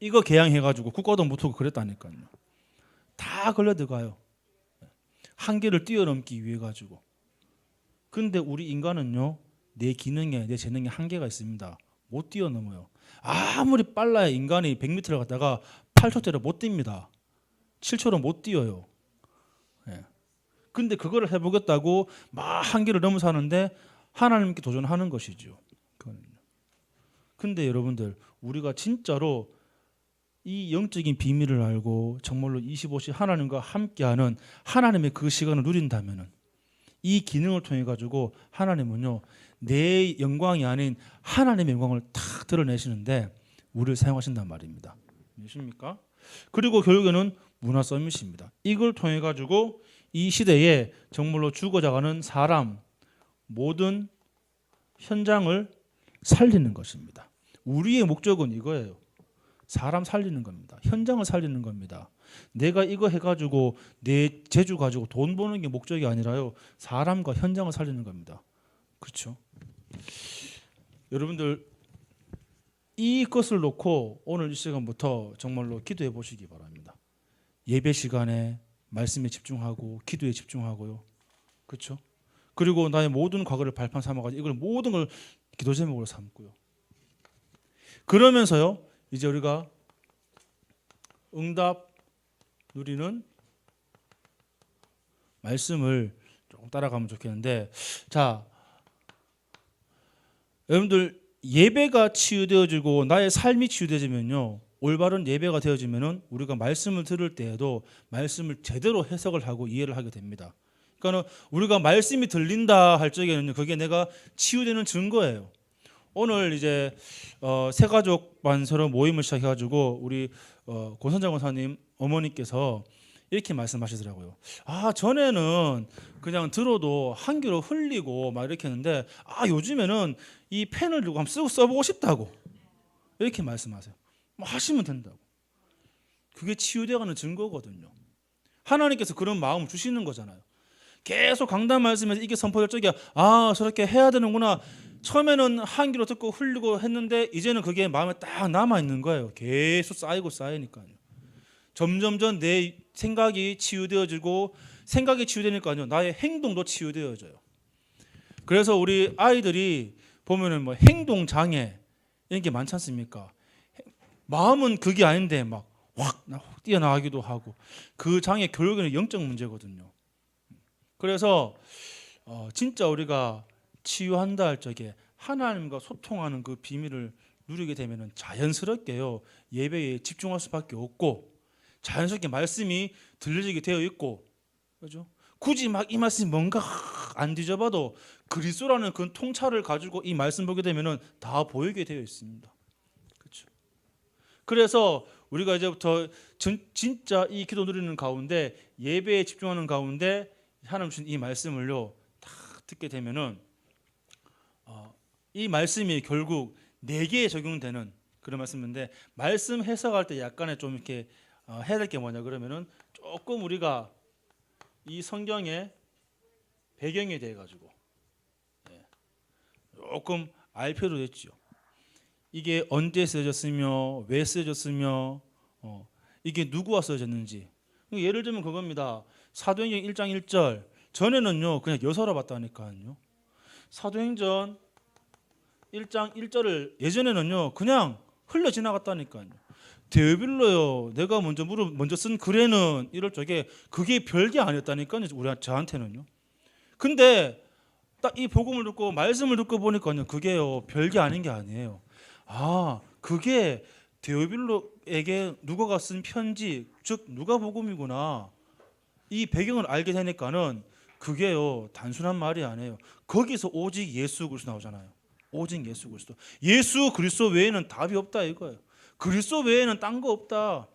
이거 개항해가지고 국가도 못하고 그랬다니까요. 다 걸려 들어가요. 한계를 뛰어넘기 위해 가지고. 근데 우리 인간은요, 내 기능에, 내 재능에 한계가 있습니다. 못 뛰어넘어요. 아무리 빨라야 인간이 100m를 갔다가 8초대로 못 뜁니다. 7초로 못 뛰어요. 예. 근데 그거를 해보겠다고 막 한계를 넘어서 하는데 하나님께 도전하는 것이죠. 근데 여러분들, 우리가 진짜로 이 영적인 비밀을 알고 정말로 25시 하나님과 함께하는 하나님의 그 시간을 누린다면은, 이 기능을 통해 가지고 하나님은요, 내 영광이 아닌 하나님의 영광을 탁 드러내시는데 우리를 사용하신단 말입니다. 아십니까? 그리고 결국에는 문화 서밋입니다. 이걸 통해 가지고 이 시대에 정말로 죽어가는 사람, 모든 현장을 살리는 것입니다. 우리의 목적은 이거예요. 사람 살리는 겁니다. 현장을 살리는 겁니다. 내가 이거 해가지고 내 재주 가지고 돈 버는 게 목적이 아니라요, 사람과 현장을 살리는 겁니다. 그렇죠? 여러분들, 이것을 놓고 오늘 이 시간부터 정말로 기도해 보시기 바랍니다. 예배 시간에 말씀에 집중하고 기도에 집중하고요. 그렇죠? 그리고 나의 모든 과거를 발판 삼아가지고 이걸 모든 걸 기도 제목으로 삼고요. 그러면서요, 이제 우리가 응답 누리는 말씀을 조금 따라가면 좋겠는데, 자, 여러분들, 예배가 치유되어지고 나의 삶이 치유되어지면요, 올바른 예배가 되어지면은 우리가 말씀을 들을 때에도 말씀을 제대로 해석을 하고 이해를 하게 됩니다. 그러니까 우리가 말씀이 들린다 할 적에는 그게 내가 치유되는 증거예요. 오늘 이제 새가족 반서로 모임을 시작해가지고 우리 고선장 권사님 어머니께서 이렇게 말씀하시더라고요. 아, 전에는 그냥 들어도 한 귀로 흘리고 막 이렇게 했는데, 아, 요즘에는 이 펜을 들고 한번 써보고 싶다고 이렇게 말씀하세요. 뭐 하시면 된다고. 그게 치유되어가는 증거거든요. 하나님께서 그런 마음을 주시는 거잖아요. 계속 강단 말씀에서 이게 선포될 적에, 아, 저렇게 해야 되는구나. 처음에는 한 귀로 듣고 흘리고 했는데 이제는 그게 마음에 딱 남아 있는 거예요. 계속 쌓이니까요. 점점점 내 생각이 치유되어지고, 생각이 치유되니까요, 나의 행동도 치유되어져요. 그래서 우리 아이들이 보면은 뭐 행동 장애 이런 게 많지 않습니까? 마음은 그게 아닌데 막 확 뛰어나가기도 하고, 그 장애 결국에는 영적 문제거든요. 그래서 진짜 우리가 치유한다 할 적에 하나님과 소통하는 그 비밀을 누리게 되면은 자연스럽게요, 예배에 집중할 수밖에 없고, 자연스럽게 말씀이 들려지게 되어 있고, 그죠? 굳이 막 이 말씀이 뭔가 안 뒤져봐도 그리스도라는 그 통찰을 가지고 이 말씀 보게 되면은 다 보이게 되어 있습니다. 그렇죠? 그래서 우리가 이제부터 진짜 이 기도 누리는 가운데, 예배에 집중하는 가운데 하나님 주신 이 말씀을요 다 듣게 되면은 이 말씀이 결국 내게 적용되는 그런 말씀인데, 말씀 해석할 때 약간의 좀 이렇게 해야 될 게 뭐냐 그러면은, 조금 우리가 이 성경의 배경에 대해 가지고 조금 알 필요도 있죠. 이게 언제 쓰여졌으며 왜 쓰여졌으며 이게 누구와 쓰여졌는지. 예를 들면 그겁니다. 사도행전 1장 1절, 전에는요 그냥 여서라 봤다니까요. 사도행전 1장 1절을 예전에는요 그냥 흘러 지나갔다니까요. 데오빌로요, 내가 먼저 쓴 글에는 이럴 적에 그게 별게 아니었다니까요, 저한테는요. 근데 딱 이 복음을 듣고 말씀을 듣고 보니까요, 그게요 별게 아닌 게 아니에요. 아, 그게 데오빌로에게 누가가 쓴 편지, 즉 누가복음이구나. 이 배경을 알게 되니까는 그게요 단순한 말이 아니에요. 거기서 오직 예수 그리스도 나오잖아요. 오직 예수 그리스도. 예수 그리스도 외에는 답이 없다 이거예요. 그리스도 외에는 딴 거 없다.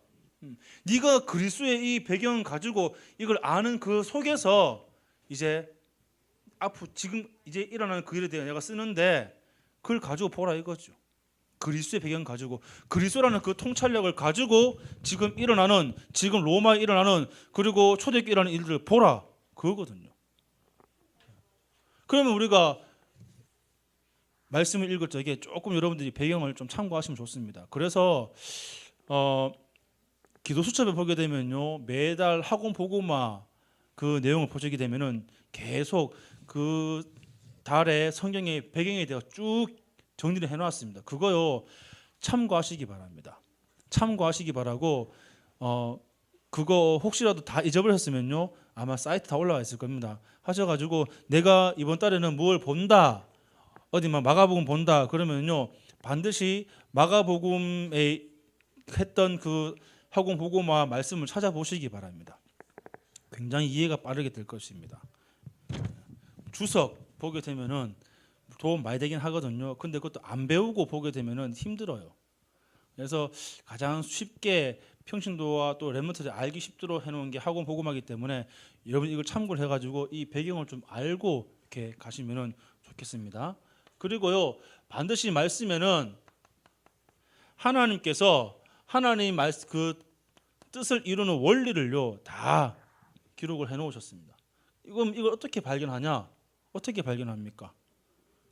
네가 그리스도의 이 배경을 가지고 이걸 아는 그 속에서 이제 앞으로 지금 이제 일어나는 그 일에 대해 내가 쓰는데 그걸 가지고 보라 이거죠. 그리스도의 배경 가지고, 그리스도라는 그 통찰력을 가지고 지금 일어나는, 지금 로마에 일어나는, 그리고 초대교회 일어나는 일들을 보라 그거거든요. 그러면 우리가 말씀을 읽을 적에 조금 여러분들이 배경을 좀 참고하시면 좋습니다. 그래서 기도 수첩에 보게 되면요, 매달 학원 보고마 그 내용을 보시게 되면은 계속 그 달의 성경의 배경에 대해 쭉 정리를 해놨습니다. 그거요 참고하시기 바랍니다. 참고하시기 바라고 그거 혹시라도 다 잊어버렸으면요 아마 사이트 다 올라와 있을 겁니다. 하셔가지고 내가 이번 달에는 뭘 본다, 어디 막 마가복음 본다 그러면요 반드시 마가복음에 했던 그 학원 보고마 말씀을 찾아보시기 바랍니다. 굉장히 이해가 빠르게 될 것입니다. 주석 보게 되면은 도움 많이 되긴 하거든요. 근데 그것도 안 배우고 보게 되면은 힘들어요. 그래서 가장 쉽게 평신도와 또 렘넌트들이 알기 쉽도록 해놓은 게 학원 보고마기 때문에 여러분 이걸 참고를 해가지고 이 배경을 좀 알고 이렇게 가시면은 좋겠습니다. 그리고요 반드시 말씀에는 하나님께서 하나님 그 뜻을 이루는 원리를요 다 기록을 해놓으셨습니다. 이걸 어떻게 발견하냐? 어떻게 발견합니까?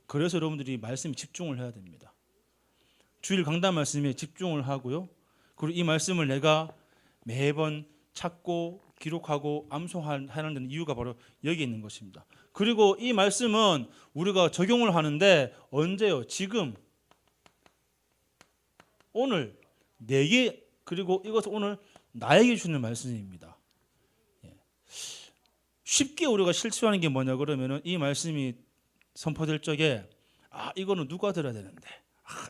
그래서 여러분들이 말씀에 집중을 해야 됩니다. 주일 강단 말씀에 집중을 하고요. 그리고 이 말씀을 내가 매번 찾고 기록하고 암송하는 이유가 바로 여기 있는 것입니다. 그리고 이 말씀은 우리가 적용을 하는데 언제요? 지금, 오늘, 내게, 그리고 이것은 오늘 나에게 주는 말씀입니다. 쉽게 우리가 실수하는 게 뭐냐 그러면은 이 말씀이 선포될 적에 이거는 누가 들어야 되는데,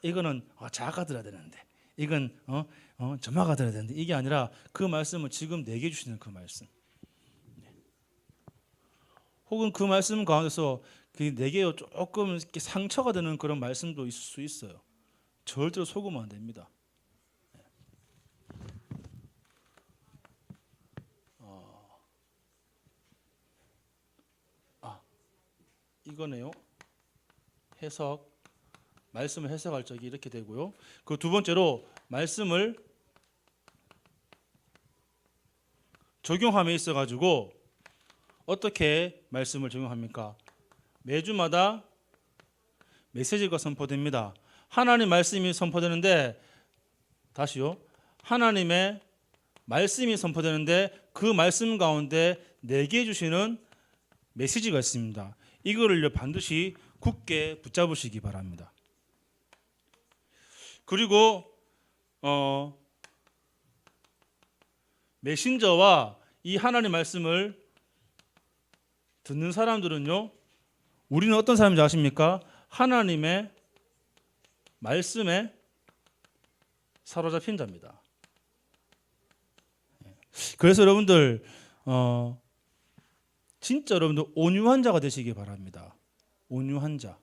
이거는 자가 들어야 되는데, 이건 점화가 들어야 되는데, 이게 아니라 그 말씀은 지금 내게 주시는 그 말씀. 혹은 그 말씀 가운데서 내게 조금 상처가 되는 그런 말씀도 있을 수 있어요. 절대로 속으면 안 됩니다. 이거네요. 해석, 말씀을 해석할 적이 이렇게 되고요. 그 두 번째로 말씀을 적용함에 있어 가지고 어떻게 말씀을 적용합니까? 매주마다 메시지가 선포됩니다. 하나님 말씀이 선포되는데, 다시요, 하나님의 말씀이 선포되는데 그 말씀 가운데 내게 주시는 메시지가 있습니다. 이거를 반드시 굳게 붙잡으시기 바랍니다. 그리고 메신저와 이 하나님 말씀을 듣는 사람들은요, 우리는 어떤 사람인지 아십니까? 하나님의 말씀에 사로잡힌 자입니다. 그래서 여러분들 진짜 여러분들 온유한 자가 되시기 바랍니다. 온유한 자.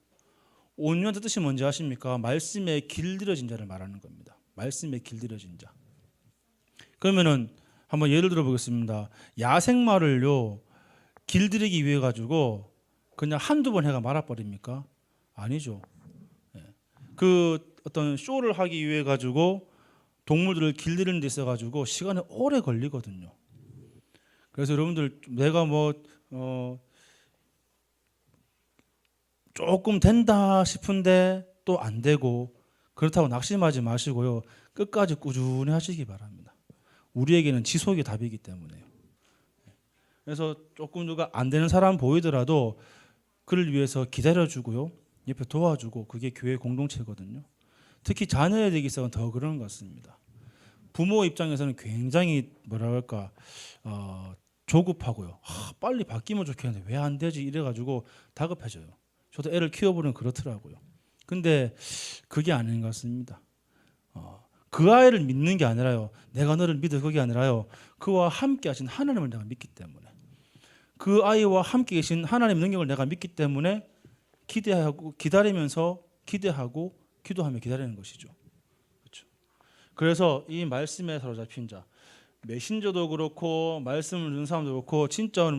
온유한 자 뜻이 뭔지 아십니까? 말씀에 길들여진 자를 말하는 겁니다. 말씀에 길들여진 자. 그러면은 한번 예를 들어 보겠습니다. 야생마를요 길들이기 위해 가지고 그냥 한두 번 해가 말아버립니까? 아니죠. 그 어떤 쇼를 하기 위해 가지고 동물들을 길들이는 데 있어 가지고 시간이 오래 걸리거든요. 그래서 여러분들 내가 조금 된다 싶은데 또 안 되고 그렇다고 낙심하지 마시고요. 끝까지 꾸준히 하시기 바랍니다. 우리에게는 지속이 답이기 때문에요. 그래서 조금 누가 안 되는 사람 보이더라도 그를 위해서 기다려주고요. 옆에 도와주고, 그게 교회 공동체거든요. 특히 자녀에 있어서는 더 그런 것 같습니다. 부모 입장에서는 굉장히 조급하고요. 빨리 바뀌면 좋겠는데 왜 안 되지? 이래가지고 다급해져요. 저도 애를 키워보면 그렇더라고요. 근데 그게 아닌 것 같습니다. 그 아이를 믿는 게 아니라요. 내가 너를 믿어 그게 아니라요. 그와 함께 하신 하나님을 내가 믿기 때문에, 그 아이와 함께 계신 하나님의 능력을 내가 믿기 때문에 기대하고 기다리면서 기대하고 기도하며 기다리는 것이죠. 그렇죠. 그래서 이 말씀에 사로잡힌 자, 메신저도 그렇고 말씀을 듣는 사람도 그렇고 진짜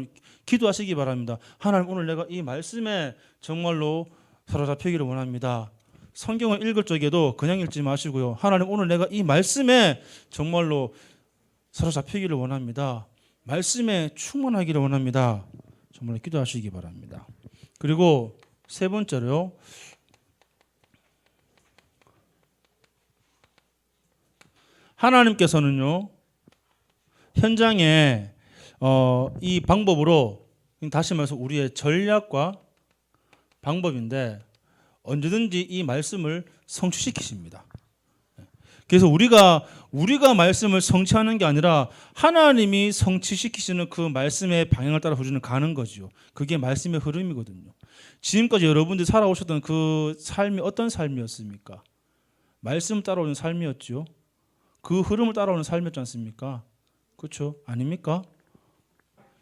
기도하시기 바랍니다. 하나님, 오늘 내가 이 말씀에 정말로 사로잡히기를 원합니다. 성경을 읽을 적에도 그냥 읽지 마시고요. 하나님, 오늘 내가 이 말씀에 정말로 사로잡히기를 원합니다. 말씀에 충만하기를 원합니다. 정말 기도하시기 바랍니다. 그리고 세 번째로요. 하나님께서는요 현장에 이 방법으로, 다시 말해서 우리의 전략과 방법인데 언제든지 이 말씀을 성취시키십니다. 그래서 우리가 말씀을 성취하는 게 아니라 하나님이 성취시키시는 그 말씀의 방향을 따라 우리는 가는 거죠. 그게 말씀의 흐름이거든요. 지금까지 여러분들이 살아오셨던 그 삶이 어떤 삶이었습니까? 말씀 따라오는 삶이었죠. 그 흐름을 따라오는 삶이었지 않습니까? 그렇죠? 아닙니까?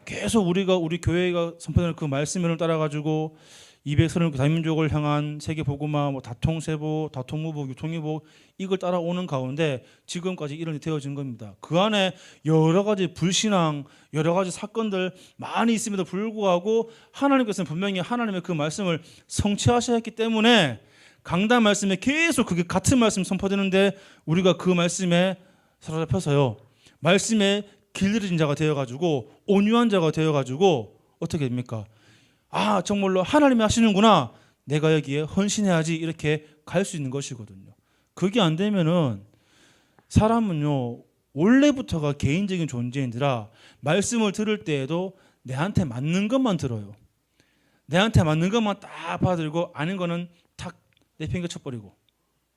계속 우리 교회가 선포되는 그 말씀을 따라가지고 230개 다민족을 향한 세계 복음화, 다통세보, 다통무복, 유통유복 이걸 따라오는 가운데 지금까지 이런 일이 되어진 겁니다. 그 안에 여러 가지 불신앙, 여러 가지 사건들 많이 있음에도 불구하고 하나님께서는 분명히 하나님의 그 말씀을 성취하셔야 했기 때문에 강단 말씀에 계속 그게 같은 말씀이 선포되는데 우리가 그 말씀에 사로잡혀서요. 말씀에 길들여진 자가 되어가지고 온유한 자가 되어가지고 어떻게 됩니까? 아 정말로 하나님이 하시는구나, 내가 여기에 헌신해야지, 이렇게 갈 수 있는 것이거든요. 그게 안 되면은 사람은요 원래부터가 개인적인 존재인지라 말씀을 들을 때에도 내한테 맞는 것만 들어요. 내한테 맞는 것만 딱 받아들이고 아닌 거는 탁 내팽개쳐버리고.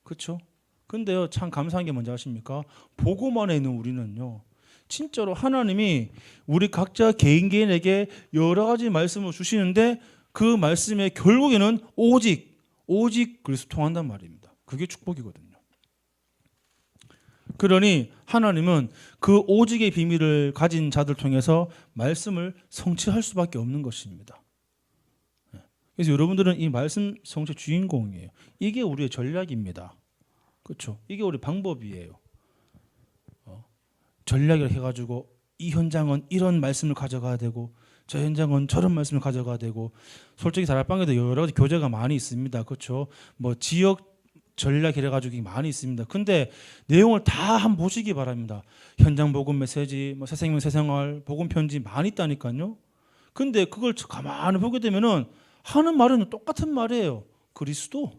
그렇죠? 근데요 참 감사한 게 뭔지 아십니까? 보고만 있는 우리는요 진짜로 하나님이 우리 각자 개인에게 여러 가지 말씀을 주시는데 그 말씀의 결국에는 오직 그리스도 통한단 말입니다. 그게 축복이거든요. 그러니 하나님은 그 오직의 비밀을 가진 자들 통해서 말씀을 성취할 수밖에 없는 것입니다. 그래서 여러분들은 이 말씀 성취 주인공이에요. 이게 우리의 전략입니다. 그렇죠? 이게 우리 방법이에요. 전략을 해가지고 이 현장은 이런 말씀을 가져가야 되고 저 현장은 저런 말씀을 가져가야 되고, 솔직히 다락방에도 여러 가지 교재가 많이 있습니다. 그렇죠? 지역 전략 이래가지고 많이 있습니다. 근데 내용을 다 한번 보시기 바랍니다. 현장 복음 메시지, 새생명 새생활 복음 편지 많이 있다니까요. 근데 그걸 가만히 보게 되면은 하는 말은 똑같은 말이에요. 그리스도,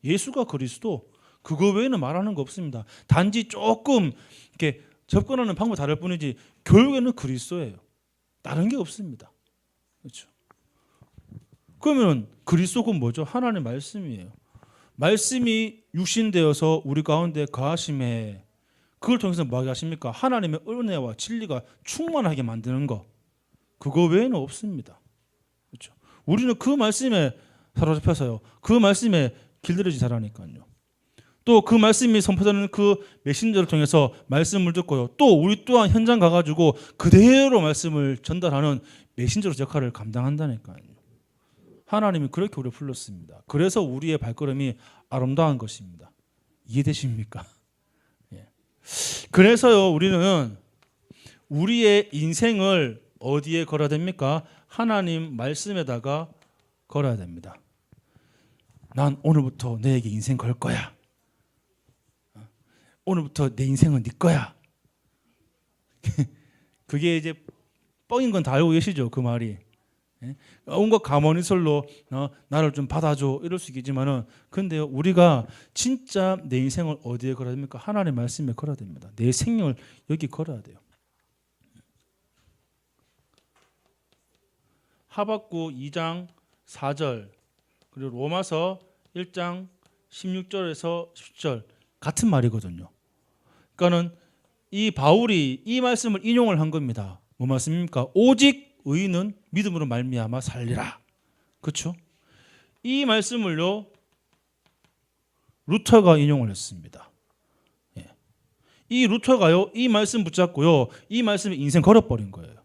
예수가 그리스도, 그거 외에는 말하는 거 없습니다. 단지 조금 이렇게 접근하는 방법이 다를 뿐이지 결국에는 그리스도예요. 다른 게 없습니다. 그렇죠? 그러면 그리스도가 뭐죠? 하나님의 말씀이에요. 말씀이 육신되어서 우리 가운데 거하심에 그걸 통해서 뭐 하십니까? 하나님의 은혜와 진리가 충만하게 만드는 거. 그거 외에는 없습니다. 그렇죠? 우리는 그 말씀에 사로잡혀서요. 그 말씀에 길들여지 자라니까요. 또 그 말씀이 선포되는 그 메신저를 통해서 말씀을 듣고요. 또 우리 또한 현장 가가지고 그대로 말씀을 전달하는 메신저로 역할을 감당한다니까요. 하나님이 그렇게 우리를 불렀습니다. 그래서 우리의 발걸음이 아름다운 것입니다. 이해되십니까? 예. 그래서요 우리는 우리의 인생을 어디에 걸어야 됩니까? 하나님 말씀에다가 걸어야 됩니다. 난 오늘부터 너에게 인생 걸 거야. 오늘부터 내 인생은 네 거야. 그게 이제 뻥인 건 다 알고 계시죠? 그 말이. 온갖 가모니설로 나를 좀 받아줘 이럴 수 있겠지만은, 근데요 우리가 진짜 내 인생을 어디에 걸어야 됩니까? 하나님의 말씀에 걸어야 됩니다. 내 생명을 여기 걸어야 돼요. 하박국 2장 4절 그리고 로마서 1장 16절에서 10절 같은 말이거든요. 그러니까는 이 바울이 이 말씀을 인용을 한 겁니다. 뭐 말씀입니까? 오직 의인은 믿음으로 말미암아 살리라. 그렇죠? 이 말씀을요 루터가 인용을 했습니다. 예. 이 루터가요 이 말씀 붙잡고요 이 말씀에 인생 걸어버린 거예요.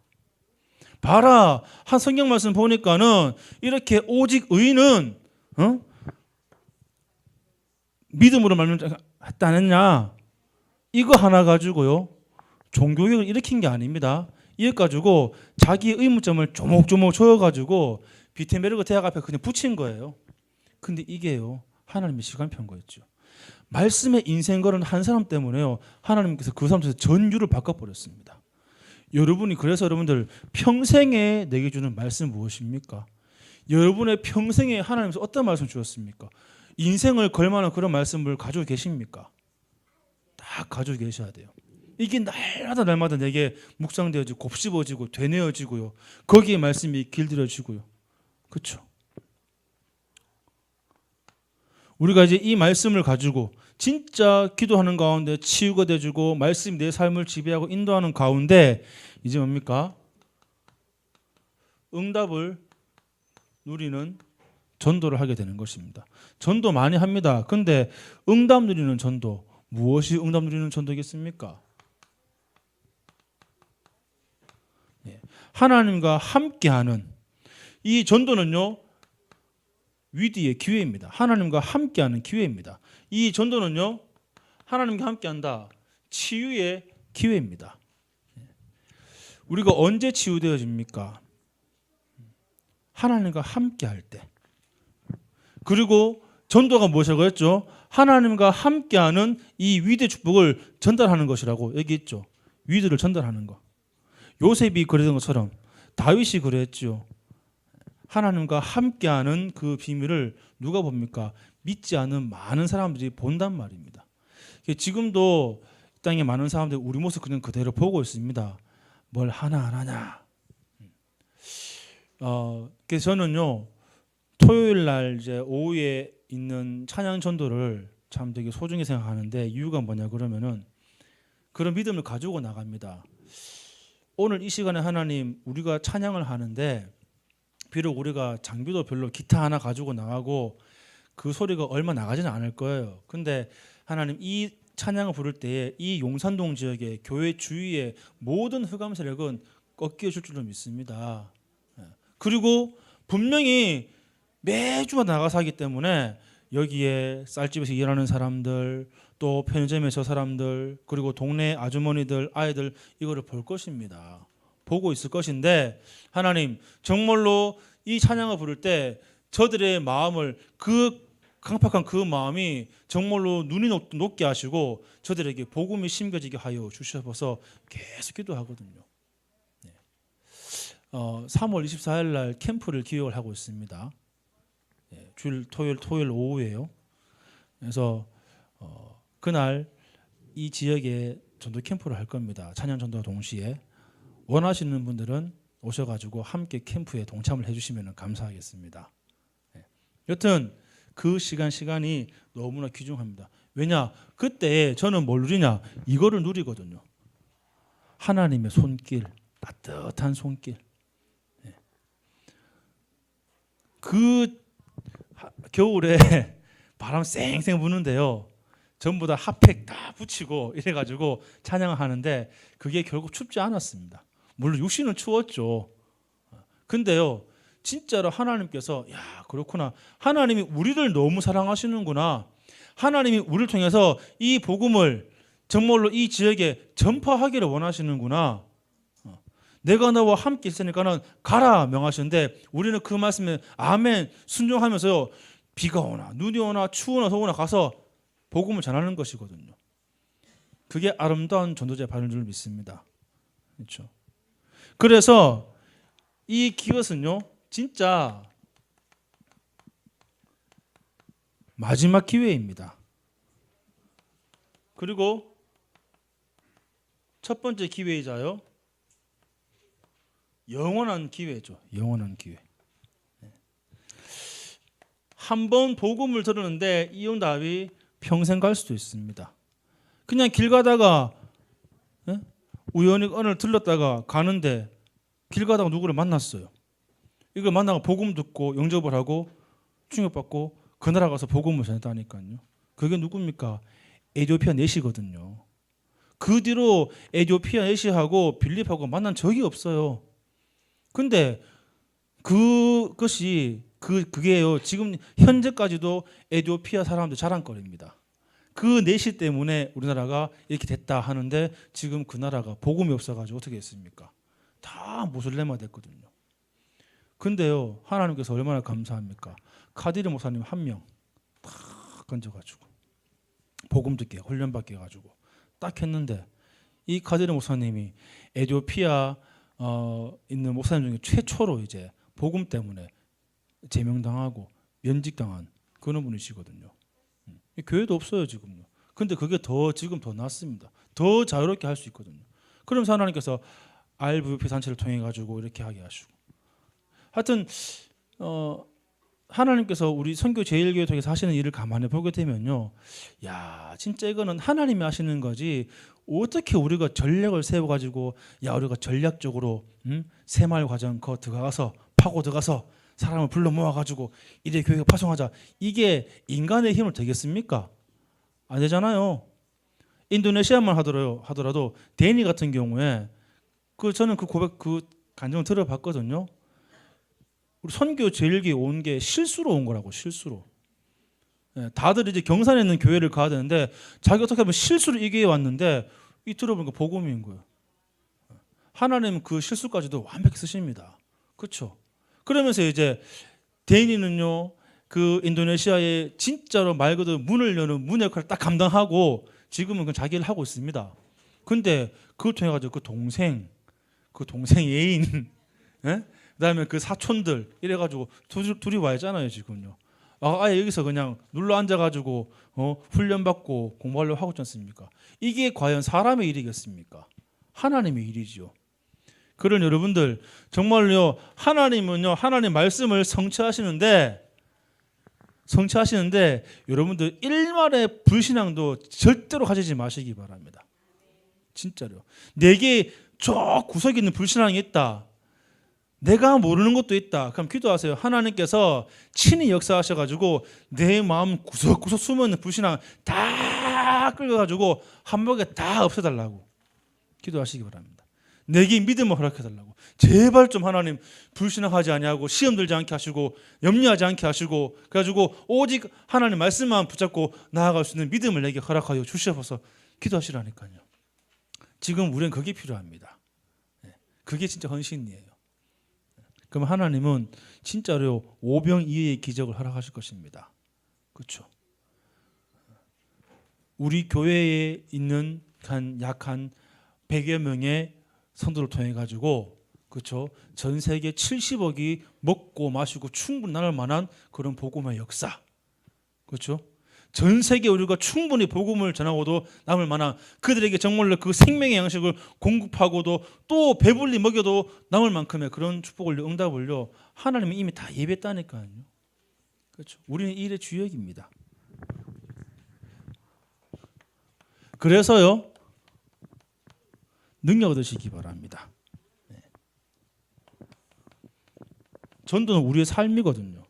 봐라, 한 성경 말씀 보니까는 이렇게 오직 의인은 믿음으로 말미암아 했다 안 했냐? 이거 하나 가지고요 종교개혁을 일으킨 게 아닙니다. 이거 가지고 자기 의문점을 조목조목 조여가지고 비텐베르그 대학 앞에 그냥 붙인 거예요. 근데 이게요 하나님의 시간표인 거였죠. 말씀에 인생 걸은 한 사람 때문에요 하나님께서 그 사람한테 전유를 바꿔버렸습니다. 그래서 여러분들 평생에 내게 주는 말씀 무엇입니까? 여러분의 평생에 하나님께서 어떤 말씀 주셨습니까? 인생을 걸만한 그런 말씀을 가지고 계십니까? 딱 딱 가지고 계셔야 돼요. 이게 날마다 내게 묵상되어지고 곱씹어지고 되뇌어지고요. 거기에 말씀이 길들여지고요. 그렇죠? 우리가 이제 이 말씀을 가지고 진짜 기도하는 가운데 치유가 되어주고 말씀이 내 삶을 지배하고 인도하는 가운데 이제 뭡니까? 응답을 누리는 전도를 하게 되는 것입니다. 전도 많이 합니다. 근데 응답 누리는 전도, 무엇이 응답 누리는 전도겠습니까? 하나님과 함께하는 이 전도는요, 위대의 기회입니다. 하나님과 함께하는 기회입니다. 이 전도는요, 하나님과 함께한다, 치유의 기회입니다. 우리가 언제 치유되어집니까? 하나님과 함께할 때. 그리고 전도가 무엇이라고 했죠? 하나님과 함께하는 이 위대 축복을 전달하는 것이라고 얘기했죠. 위대를 전달하는 것. 요셉이 그랬던 것처럼 다윗이 그랬죠. 하나님과 함께하는 그 비밀을 누가 봅니까? 믿지 않는 많은 사람들이 본단 말입니다. 지금도 이 땅에 많은 사람들이 우리 모습 그냥 그대로 보고 있습니다. 뭘 하나 안 하냐. 그래서 저는요, 토요일 날 이제 오후에 있는 찬양 전도를 참 되게 소중히 생각하는데, 이유가 뭐냐 그러면은 그런 믿음을 가지고 나갑니다. 오늘 이 시간에 하나님, 우리가 찬양을 하는데 비록 우리가 장비도 별로, 기타 하나 가지고 나가고 그 소리가 얼마 나가지는 않을 거예요. 근데 하나님, 이 찬양을 부를 때에 이 용산동 지역의 교회 주위의 모든 흑암 세력은 꺾여 줄 줄로 믿습니다. 그리고 분명히 매주마다 나가서 하기 때문에 여기에 쌀집에서 일하는 사람들, 또 편의점에서 사람들, 그리고 동네 아주머니들, 아이들, 이거를 볼 것입니다. 보고 있을 것인데, 하나님, 정말로 이 찬양을 부를 때 저들의 마음을, 그 강팍한 그 마음이 정말로 눈이 높게 하시고 저들에게 복음이 심겨지게 하여 주셔서 계속 기도하거든요. 3월 24일 날 캠프를 기획을 하고 있습니다. 주일 토요일 오후에요. 그래서 그날 이 지역에 전도 캠프를 할 겁니다. 찬양 전도와 동시에 원하시는 분들은 오셔가지고 함께 캠프에 동참을 해주시면 감사하겠습니다. 여튼 그 시간이 너무나 귀중합니다. 왜냐? 그때 저는 뭘 누리냐? 이거를 누리거든요. 하나님의 손길, 따뜻한 손길. 그 겨울에 바람 쌩쌩 부는데요, 전부 다 핫팩 다 붙이고 이래가지고 찬양을 하는데 그게 결국 춥지 않았습니다. 물론 육신은 추웠죠. 근데요, 진짜로 하나님께서, 야, 그렇구나, 하나님이 우리를 너무 사랑하시는구나, 하나님이 우리를 통해서 이 복음을 정말로 이 지역에 전파하기를 원하시는구나, 내가 너와 함께 있으니까는 가라 명하시는데, 우리는 그 말씀에 아멘 순종하면서요, 비가 오나 눈이 오나 추우나 더우나 가서 복음을 전하는 것이거든요. 그게 아름다운 전도자의 발인 줄 믿습니다. 그렇죠? 그래서 이 기회는요, 진짜 마지막 기회입니다. 그리고 첫 번째 기회이자요, 영원한 기회죠. 영원한 기회. 한 번 복음을 들었는데 이 응답이 평생 갈 수도 있습니다. 그냥 길 가다가 우연히 어느 들렀다가 가는데 길 가다가 누구를 만났어요. 이걸 만나고 복음 듣고 영접을 하고 충격받고 그 나라 가서 복음을 전했다니까요. 그게 누굽니까? 에티오피아 내시거든요. 그 뒤로 에티오피아 내시하고 빌립하고 만난 적이 없어요. 근데 그게요, 지금 현재까지도 에티오피아 사람들 자랑거리입니다. 그 내시 때문에 우리나라가 이렇게 됐다 하는데 지금 그 나라가 복음이 없어가지고 어떻게 했습니까? 다 모슬렘화 됐거든요. 근데요, 하나님께서 얼마나 감사합니까? 카디르 목사님 한 명 딱 건져가지고 복음 듣게 훈련받게 해가지고 딱 했는데, 이 카디르 목사님이 에티오피아 있는 목사님 중에 최초로 이제 복음 때문에 제명당하고 면직당한 그런 분이시거든요. 교회도 없어요 지금요. 근데 그게 지금 더 낫습니다. 더 자유롭게 할 수 있거든요. 그러면서 하나님께서 RVP 단체를 통해 가지고 이렇게 하게 하시고, 하여튼 하나님께서 우리 선교 제일교회 통해서 하시는 일을 가만히 보게 되면요, 야 진짜 이거는 하나님이 하시는 거지, 어떻게 우리가 전략을 세워 가지고 우리가 전략적으로 새마을 과정 거 들어가서 파고 들어가서 사람을 불러 모아 가지고 이래 교회가 파송하자, 이게 인간의 힘을 되겠습니까? 안 되잖아요. 인도네시아만 하더라도 데니 같은 경우에 저는 그 간증을 들어봤거든요. 우리 선교 제일교회 온 게 실수로 온 거라고, 실수로. 다들 이제 경산에 있는 교회를 가야 되는데 자기 어떻게 하면 실수로 이 교회에 왔는데 이 들어보니까 복음인 거예요. 하나님은 그 실수까지도 완벽히 쓰십니다. 그렇죠? 그러면서 이제 데니는요, 그 인도네시아에 진짜로 말 그대로 문을 여는 문 역할을 딱 감당하고 지금은 그 자기 일을 하고 있습니다. 근데 그걸 통해 가지고 그 동생 애인, 그다음에 그 사촌들 이래가지고 둘이 와 있잖아요 지금요. 아예 여기서 그냥 눌러 앉아가지고 훈련받고 공부하려고 하고 있지 않습니까? 이게 과연 사람의 일이겠습니까? 하나님의 일이지요. 그런 여러분들 정말요, 하나님은요, 하나님 말씀을 성취하시는데 여러분들 일말의 불신앙도 절대로 가지지 마시기 바랍니다. 진짜로. 내게 저 구석에 있는 불신앙이 있다, 내가 모르는 것도 있다, 그럼 기도하세요. 하나님께서 친히 역사하셔가지고 내 마음 구석구석 숨어있는 불신앙 다 끌어가지고 한 번에 다 없애달라고 기도하시기 바랍니다. 내게 믿음을 허락해달라고. 제발 좀 하나님 불신앙하지 아니하고 시험 들지 않게 하시고 염려하지 않게 하시고, 그래가지고 오직 하나님 말씀만 붙잡고 나아갈 수 있는 믿음을 내게 허락하여 주시옵소서 기도하시라니까요. 지금 우리는 그게 필요합니다. 그게 진짜 헌신이에요. 그럼 하나님은 진짜로 오병이어의 기적을 허락하실 것입니다. 그렇죠? 우리 교회에 있는 약 100여 명의 성도를 통해 가지고, 그렇죠, 전 세계 70억이 먹고 마시고 충분히 나눌 만한 그런 복음의 역사, 그렇죠? 전 세계 우리가 충분히 복음을 전하고도 남을 만한, 그들에게 정말로 그 생명의 양식을 공급하고도 또 배불리 먹여도 남을 만큼의 그런 축복을 응답을요, 하나님은 이미 다 예배했다니까요. 그렇죠? 우리는 이 일의 주역입니다. 그래서요, 능력 얻으시기 바랍니다. 전도는 우리의 삶이거든요.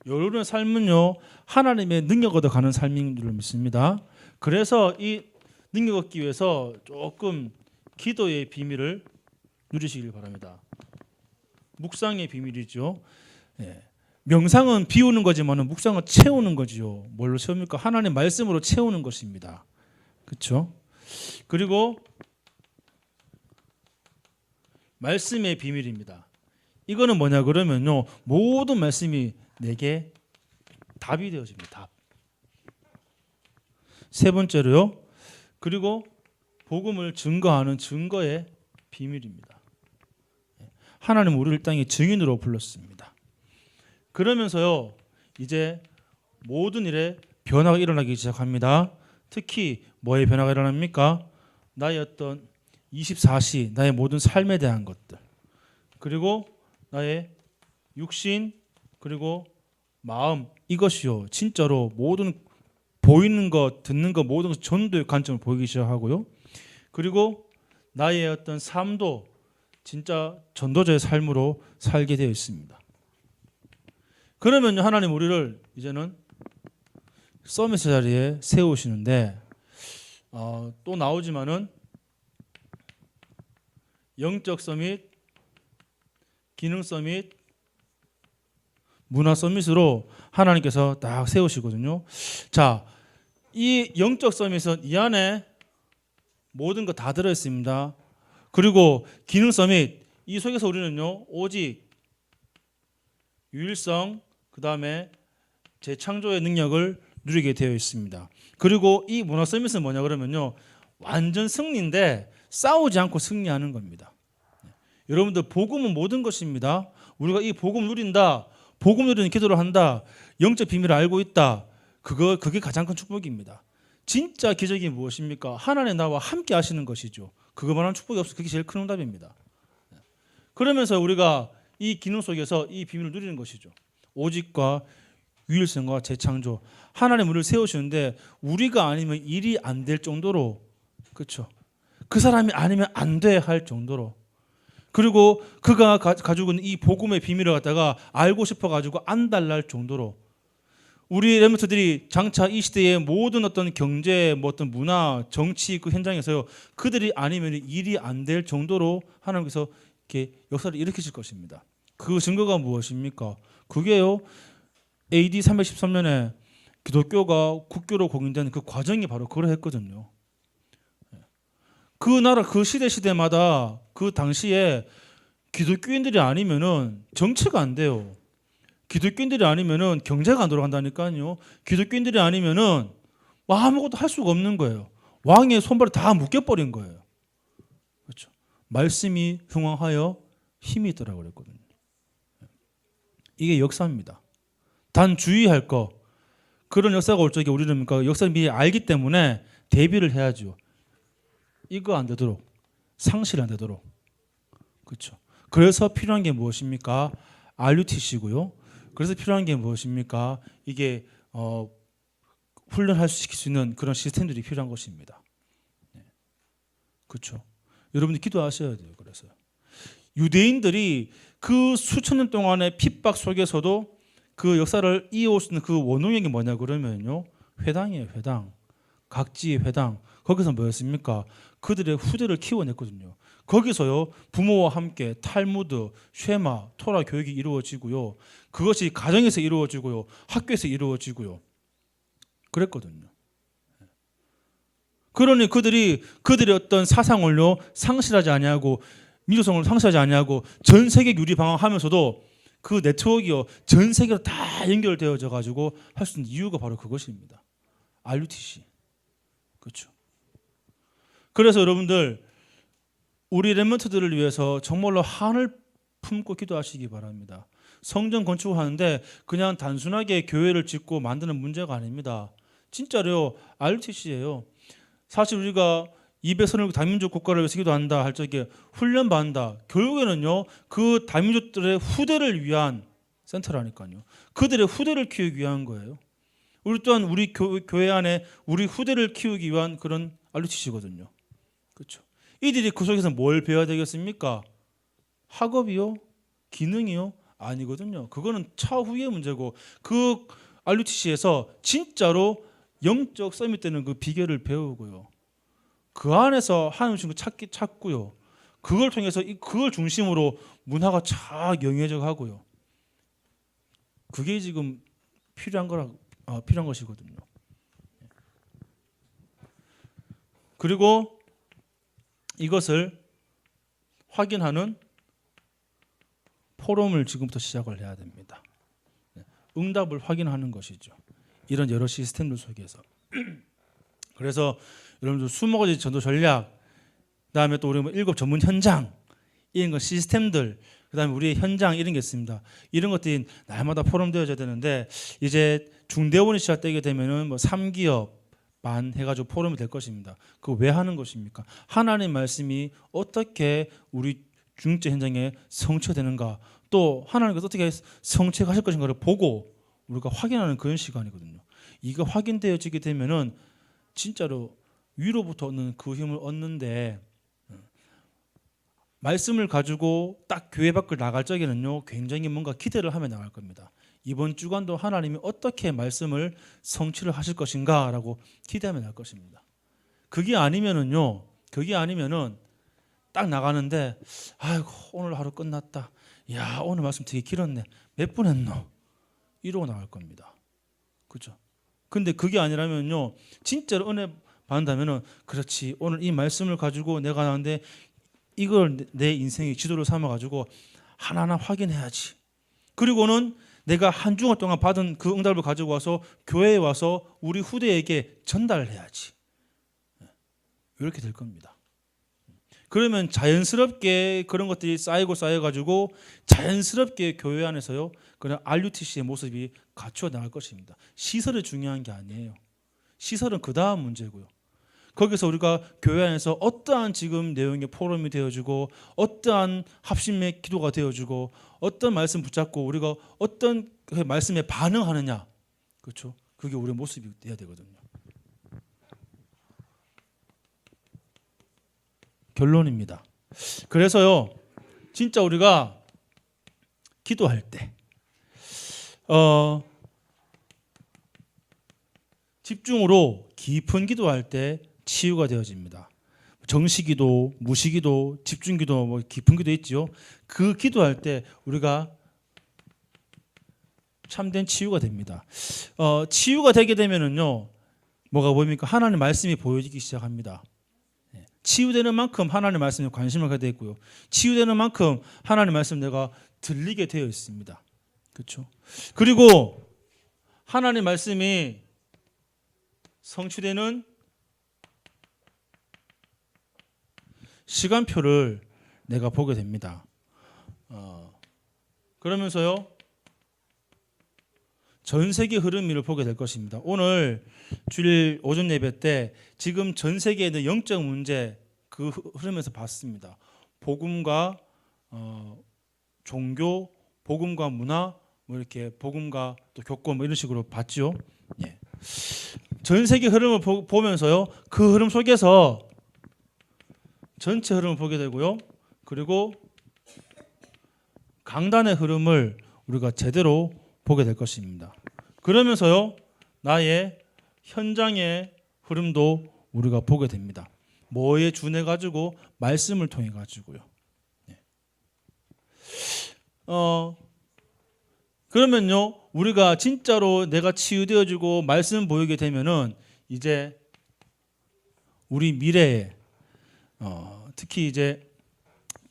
여러분의 삶은요, 하나님의 능력 얻어가는 삶인 줄 믿습니다. 그래서 이 능력 얻기 위해서 조금 기도의 비밀을 누리시길 바랍니다. 묵상의 비밀이죠. 명상은 비우는 거지만 묵상은 채우는 거지요. 뭘로 채웁니까? 하나님 말씀으로 채우는 것입니다. 그렇죠? 그리고 말씀의 비밀입니다. 이거는 뭐냐 그러면요, 모든 말씀이 내게 답이 되어집니다. 답. 세 번째로요, 그리고 복음을 증거하는 증거의 비밀입니다. 하나님 우리를 땅의 증인으로 불렀습니다. 그러면서요, 이제 모든 일에 변화가 일어나기 시작합니다. 특히 뭐의 변화가 일어납니까? 나의 어떤 24시, 나의 모든 삶에 대한 것들, 그리고 나의 육신, 그리고 마음, 이것이요 진짜로 모든 보이는 것, 듣는 것 모든 것 전도의 관점을 보이기 시작하고요. 그리고 나의 어떤 삶도 진짜 전도자의 삶으로 살게 되어 있습니다. 그러면 하나님 우리를 이제는 서밋 자리에 세우시는데, 또 나오지만은 영적 서밋, 기능 서밋, 문화 서밋으로 하나님께서 딱 세우시거든요. 자, 이 영적 서밋은 이 안에 모든 거 다 들어 있습니다. 그리고 기능 서밋, 이 속에서 우리는요, 오직 유일성, 그 다음에 재창조의 능력을 누리게 되어 있습니다. 그리고 이 문화 서밋은 뭐냐 그러면요, 완전 승리인데 싸우지 않고 승리하는 겁니다. 여러분들 복음은 모든 것입니다. 우리가 이 복음 누린다, 복음 누리는 기도를 한다, 영적 비밀을 알고 있다, 그게 가장 큰 축복입니다. 진짜 기적이 무엇입니까? 하나님 나와 함께 하시는 것이죠. 그거만한 축복이 없어. 그게 제일 큰 응답입니다. 그러면서 우리가 이 기능 속에서 이 비밀을 누리는 것이죠. 오직과 유일성과 재창조. 하나님 우리를 세우시는데 우리가 아니면 일이 안 될 정도로, 그렇죠. 그 사람이 아니면 안 돼 할 정도로, 그리고 그가 가지고 있는 이 복음의 비밀을 갖다가 알고 싶어 가지고 안달날 정도로, 우리 렘넌트들이 장차 이 시대의 모든 어떤 경제, 뭐 어떤 문화, 정치 그 현장에서요, 그들이 아니면 일이 안 될 정도로 하나님께서 이렇게 역사를 일으키실 것입니다. 그 증거가 무엇입니까? 그게요, AD 313년에 기독교가 국교로 공인된 그 과정이 바로 그걸 했거든요. 그 나라 그 시대마다 그 당시에 기독교인들이 아니면은 정치가 안 돼요. 기독교인들이 아니면은 경제가 안 돌아간다니까요. 기독교인들이 아니면은 아무것도 할 수가 없는 거예요. 왕의 손발이 다 묶여버린 거예요. 그렇죠. 말씀이 흥왕하여 힘이 있더라고 그랬거든요. 이게 역사입니다. 단 주의할 거, 그런 역사가 올 적에 우리는 역사를 미리 알기 때문에 대비를 해야죠. 이거 안 되도록, 상실 안 되도록. 그렇죠. 그래서 필요한 게 무엇입니까? RUTC고요. 그래서 필요한 게 무엇입니까? 이게 훈련할 수 시킬 수 있는 그런 시스템들이 필요한 것입니다. 그렇죠. 여러분들 기도하셔야 돼요. 그래서 유대인들이 그 수천 년 동안의 핍박 속에서도 그 역사를 이어올 수 있는 그 원동력이 뭐냐 그러면요, 회당이에요. 회당. 각지의 회당. 거기서 뭐였습니까? 그들의 후대를 키워냈거든요. 거기서요, 부모와 함께 탈무드, 쉐마, 토라 교육이 이루어지고요. 그것이 가정에서 이루어지고요. 학교에서 이루어지고요. 그랬거든요. 그러니 그들의 어떤 사상을요, 상실하지 아니하고, 민족성을 상실하지 아니하고 전 세계 유리방황하면서도 그 네트워크가 전 세계로 다 연결되어져 가지고 할 수 있는 이유가 바로 그것입니다. RUTC. 그렇죠. 그래서 여러분들, 우리 렘넌트들을 위해서 정말로 한을 품고 기도하시기 바랍니다. 성전 건축을 하는데 그냥 단순하게 교회를 짓고 만드는 문제가 아닙니다. 진짜로요, RUTC예요. 사실 우리가 200선을 다민족 국가를 위해서 기도한다 할 적에 훈련 받는다. 결국에는요, 그 다민족들의 후대를 위한 센터라니까요. 그들의 후대를 키우기 위한 거예요. 우리 또한 우리 교회 안에 우리 후대를 키우기 위한 그런 RUTC거든요. 그렇죠. 이들이 그 속에서 뭘 배워야 되겠습니까? 학업이요? 기능이요? 아니거든요. 그거는 차후의 문제고, 그 RUTC에서 진짜로 영적 서밋 되는 그 비결을 배우고요. 그 안에서 하나님 주신 거 찾고요. 그걸 통해서 그걸 중심으로 문화가 쫙 영해져 가고요. 그게 지금 필요한 것이거든요. 그리고 이것을 확인하는 포럼을 지금부터 시작을 해야 됩니다. 응답을 확인하는 것이죠. 이런 여러 시스템들 속에서. 그래서 여러분들 20가지 전도 전략, 그다음에 또 우리 7 전문 현장, 이런 거 시스템들, 그다음에 우리의 현장 이런 게 있습니다. 이런 것들이 날마다 포럼되어져야 되는데, 이제 중대원이 시작되게 되면은 3기업 반 해가지고 포럼이 될 것입니다. 그거 왜 하는 것입니까? 하나님 말씀이 어떻게 우리 중재 현장에 성취되는가, 또 하나님께서 어떻게 성취하실 것인가를 보고 우리가 확인하는 그런 시간이거든요. 이거 확인되어지게 되면은 진짜로 위로부터 얻는 그 힘을 얻는데, 말씀을 가지고 딱 교회 밖을 나갈 적에는요, 굉장히 뭔가 기대를 하며 나갈 겁니다. 이번 주간도 하나님이 어떻게 말씀을 성취를 하실 것인가라고 기대하며 나갈 것입니다. 그게 아니면은 딱 나가는데, 아이고 오늘 하루 끝났다. 야 오늘 말씀 되게 길었네. 몇 분 했노? 이러고 나갈 겁니다. 그렇죠? 근데 그게 아니라면요, 진짜로 은혜 받는다면은, 그렇지, 오늘 이 말씀을 가지고 내가 나왔는데 이걸 내 인생의 지도를 삼아 가지고 하나하나 확인해야지. 그리고는 내가 한 주간 동안 받은 그 응답을 가지고 와서 교회에 와서 우리 후대에게 전달해야지. 이렇게 될 겁니다. 그러면 자연스럽게 그런 것들이 쌓여가지고 자연스럽게 교회 안에서요, 그런 RUTC의 모습이 갖추어 나갈 것입니다. 시설이 중요한 게 아니에요. 시설은 그 다음 문제고요. 거기서 우리가 교회 안에서 어떠한 지금 내용의 포럼이 되어주고 어떠한 합심의 기도가 되어주고 어떤 말씀 붙잡고 우리가 어떤 그 말씀에 반응하느냐, 그렇죠? 그게 우리의 모습이 돼야 되거든요. 결론입니다. 그래서요, 진짜 우리가 기도할 때 집중으로 깊은 기도할 때 치유가 되어집니다. 정시기도, 무시기도, 집중기도, 뭐 깊은 기도 있죠. 그 기도할 때 우리가 참된 치유가 됩니다. 치유가 되게 되면은요, 뭐가 보입니까? 하나님의 말씀이 보여지기 시작합니다. 치유되는 만큼 하나님의 말씀에 관심을 갖게 되고요. 치유되는 만큼 하나님의 말씀 내가 들리게 되어 있습니다. 그렇죠? 그리고 하나님의 말씀이 성취되는 시간표를 내가 보게 됩니다. 그러면서요, 전 세계 흐름을 보게 될 것입니다. 오늘 주일 오전 예배 때 지금 전 세계에 있는 영적 문제 그 흐름에서 봤습니다. 복음과 종교, 복음과 문화, 뭐 이렇게 복음과 또 교권 뭐 이런 식으로 봤죠. 예. 전 세계 흐름을 보면서요, 그 흐름 속에서 전체 흐름을 보게 되고요. 그리고 강단의 흐름을 우리가 제대로 보게 될 것입니다. 그러면서요, 나의 현장의 흐름도 우리가 보게 됩니다. 뭐에 준해 가지고 말씀을 통해 가지고요. 그러면요, 우리가 진짜로 내가 치유되어지고 말씀 보이게 되면은 이제 우리 미래에 특히 이제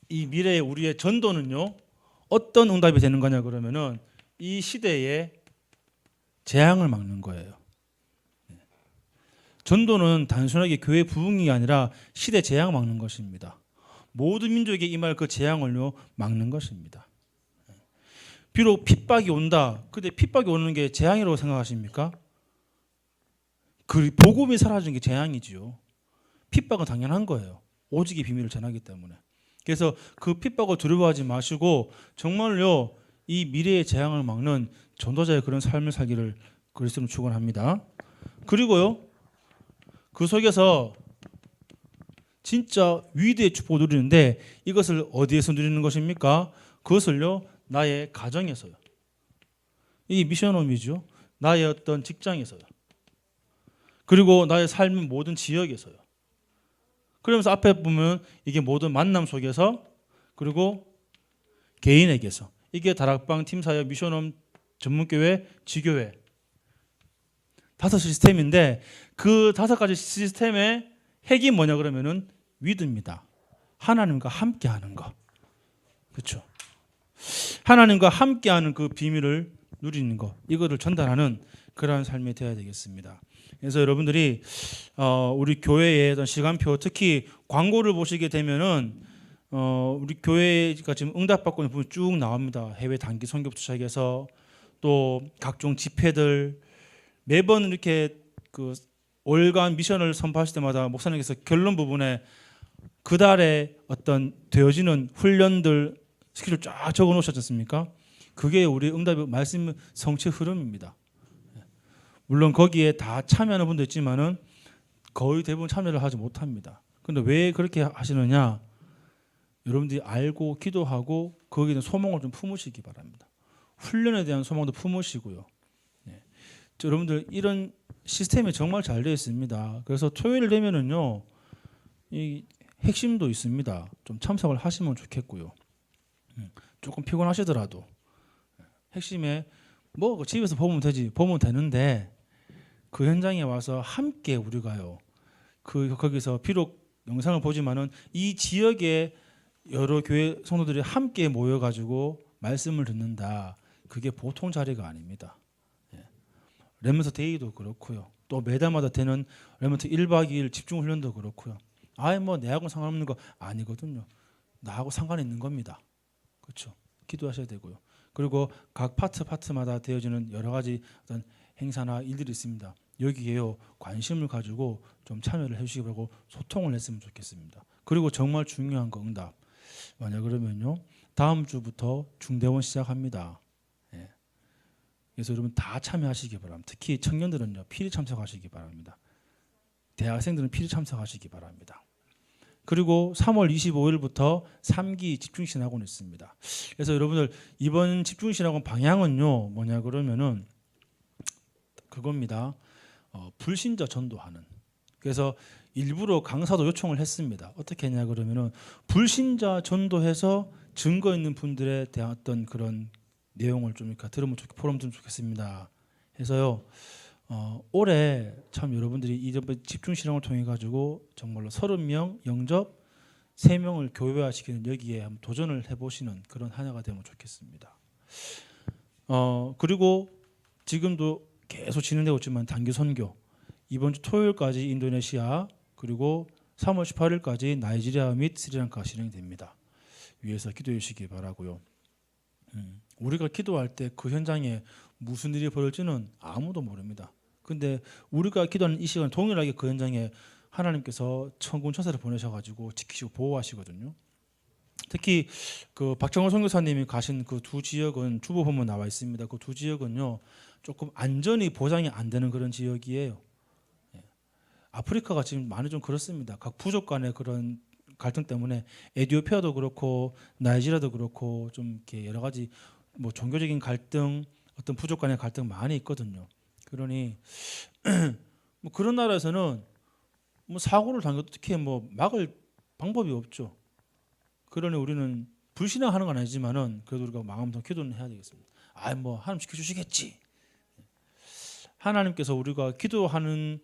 이 미래의 우리의 전도는요, 어떤 응답이 되는 거냐 그러면은 이 시대에 재앙을 막는 거예요. 전도는 단순하게 교회 부흥이 아니라 시대 재앙 막는 것입니다. 모든 민족에게 임할 그 재앙을요 막는 것입니다. 비록 핍박이 온다. 근데 핍박이 오는 게 재앙이라고 생각하십니까? 그 복음이 사라지는 게 재앙이지요. 핍박은 당연한 거예요. 오직의 비밀을 전하기 때문에. 그래서 그 핍박을 두려워하지 마시고 정말요 이 미래의 재앙을 막는 전도자의 그런 삶을 살기를 그리스도는 축원합니다. 그리고요 그 속에서 진짜 위대의 축복을 누리는데 이것을 어디에서 누리는 것입니까? 그것을요 나의 가정에서요. 이 미션홈이죠. 나의 어떤 직장에서요. 그리고 나의 삶의 모든 지역에서요. 그러면서 앞에 보면 이게 모든 만남 속에서 그리고 개인에게서 이게 다락방 팀사역 미션홈 전문교회 지교회 5 시스템인데 그 5가지 시스템의 핵이 뭐냐 그러면은 믿음입니다. 하나님과 함께하는 거, 그렇죠? 하나님과 함께하는 그 비밀을 누리는 거, 이거를 전달하는 그러한 삶이 되어야 되겠습니다. 그래서 여러분들이 우리 교회의 어떤 시간표, 특히 광고를 보시게 되면은 우리 교회가 지금 응답받고 있는 부분 쭉 나옵니다. 해외 단기 선교부터 시작해서 또 각종 집회들 매번 이렇게 그 월간 미션을 선포하실 때마다 목사님께서 결론 부분에 그 달에 어떤 되어지는 훈련들 스케줄 쫙 적어 놓으셨지 않습니까? 그게 우리 응답의 말씀 성취 흐름입니다. 물론 거기에 다 참여하는 분도 있지만은 거의 대부분 참여를 하지 못합니다. 그런데 왜 그렇게 하시느냐? 여러분들이 알고 기도하고 거기에 소망을 좀 품으시기 바랍니다. 훈련에 대한 소망도 품으시고요. 여러분들 이런 시스템이 정말 잘 되어 있습니다. 그래서 토요일 되면은요, 이 핵심도 있습니다. 좀 참석을 하시면 좋겠고요. 조금 피곤하시더라도 핵심에 뭐 집에서 보면 되지, 보면 되는데 그 현장에 와서 함께 우리가요. 거기서 비록 영상을 보지만은 이 지역에 여러 교회 성도들이 함께 모여가지고 말씀을 듣는다. 그게 보통 자리가 아닙니다. 렘넌트 데이도 그렇고요. 또 매달마다 되는 렘넌트 1박 2일 집중 훈련도 그렇고요. 아예 뭐 내하고 상관없는 거 아니거든요. 나하고 상관 있는 겁니다. 그렇죠? 기도하셔야 되고요. 그리고 각 파트마다 되어지는 여러 가지 어떤 행사나 일들이 있습니다. 여기에요 관심을 가지고 좀 참여를 해주시기 바라고 소통을 했으면 좋겠습니다. 그리고 정말 중요한 거 응답. 만약 그러면요 다음 주부터 중대원 시작합니다. 예. 그래서 여러분 다 참여하시기 바랍니다. 특히 청년들은요 필히 참석하시기 바랍니다. 대학생들은 필히 참석하시기 바랍니다. 그리고 3월 25일부터 3기 집중신학원이 있습니다. 그래서 여러분들 이번 집중신학원 방향은요 뭐냐 그러면은 그겁니다. 불신자 전도하는. 그래서 일부러 강사도 요청을 했습니다. 어떻게 했냐 그러면은 불신자 전도해서 증거 있는 분들에 대한 어떤 그런 내용을 좀 이렇게 들으면 포럼 좀 좋겠습니다. 해서요. 올해 참 여러분들이 이번 집중신앙을 통해 가지고 정말로 30명 영접 3명을 교회화시키는 여기에 한번 도전을 해보시는 그런 한 해가 되면 좋겠습니다. 그리고 지금도 계속 진행되고 있지만 단기 선교 이번 주 토요일까지 인도네시아 그리고 3월 18일까지 나이지리아 및 스리랑카 진행됩니다. 위해서 기도해 주시기 바라고요. 우리가 기도할 때 그 현장에 무슨 일이 벌어질지는 아무도 모릅니다. 근데 우리가 기도하는 이 시간 동일하게 그 현장에 하나님께서 천군 천사를 보내셔가지고 지키시고 보호하시거든요. 특히 그 박정호 선교사님이 가신 그 두 지역은 주보 보면 나와 있습니다. 그 두 지역은요 조금 안전이 보장이 안 되는 그런 지역이에요. 아프리카가 지금 많이 좀 그렇습니다. 각 부족 간의 그런 갈등 때문에 에티오피아도 그렇고 나이지리아도 그렇고 좀 이렇게 여러 가지 뭐 종교적인 갈등, 어떤 부족 간의 갈등 많이 있거든요. 그러니 뭐 그런 나라에서는 뭐 사고를 당해도 어떻게 뭐 막을 방법이 없죠. 그러니 우리는 불신앙하는 건 아니지만은 그래도 우리가 마음도 기도는 해야 되겠습니다. 뭐 하나님 지켜주시겠지. 하나님께서 우리가 기도하는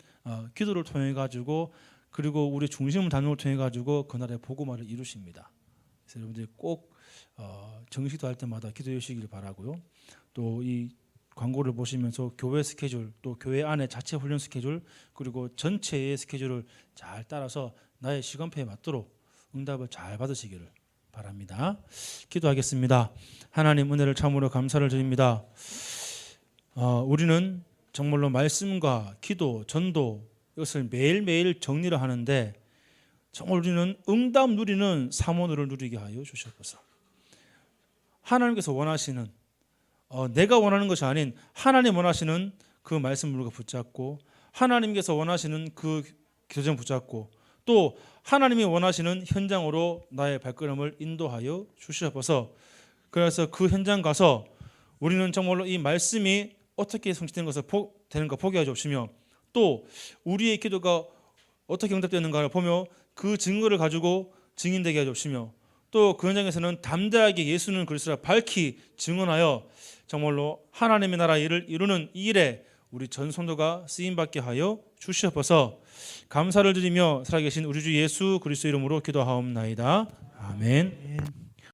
기도를 통해 가지고 그리고 우리 중심을 담는 걸 통해 가지고 그날의 복음화를 이루십니다. 그래서 여러분들이 꼭 정식도 할 때마다 기도해 주시길 바라고요. 또 이 광고를 보시면서 교회 스케줄 또 교회 안에 자체 훈련 스케줄 그리고 전체의 스케줄을 잘 따라서 나의 시간표에 맞도록 응답을 잘 받으시기를 바랍니다. 기도하겠습니다. 하나님 은혜를 참으로 감사를 드립니다. 우리는 정말로 말씀과 기도, 전도 이것을 매일매일 정리를 하는데 정말 우리는 응답 누리는 사모를 누리게 하여 주시옵소서. 하나님께서 원하시는 내가 원하는 것이 아닌 하나님 원하시는 그 말씀을 우리가 붙잡고 하나님께서 원하시는 그 교정 붙잡고 또 하나님이 원하시는 현장으로 나의 발걸음을 인도하여 주시옵소서. 그래서 그 현장 가서 우리는 정말로 이 말씀이 어떻게 성취되는 것을 되는가 보게 하여 주시며 또 우리의 기도가 어떻게 응답되는가를 보며 그 증거를 가지고 증인되게 하여 주시며 또 그 현장에서는 담대하게 예수는 그리스도라 밝히 증언하여 정말로 하나님의 나라 일을 이루는 이 일에 우리 전 성도가 쓰임받게 하여 주시옵소서. 감사를 드리며 살아계신 우리 주 예수 그리스도 이름으로 기도하옵나이다. 아멘.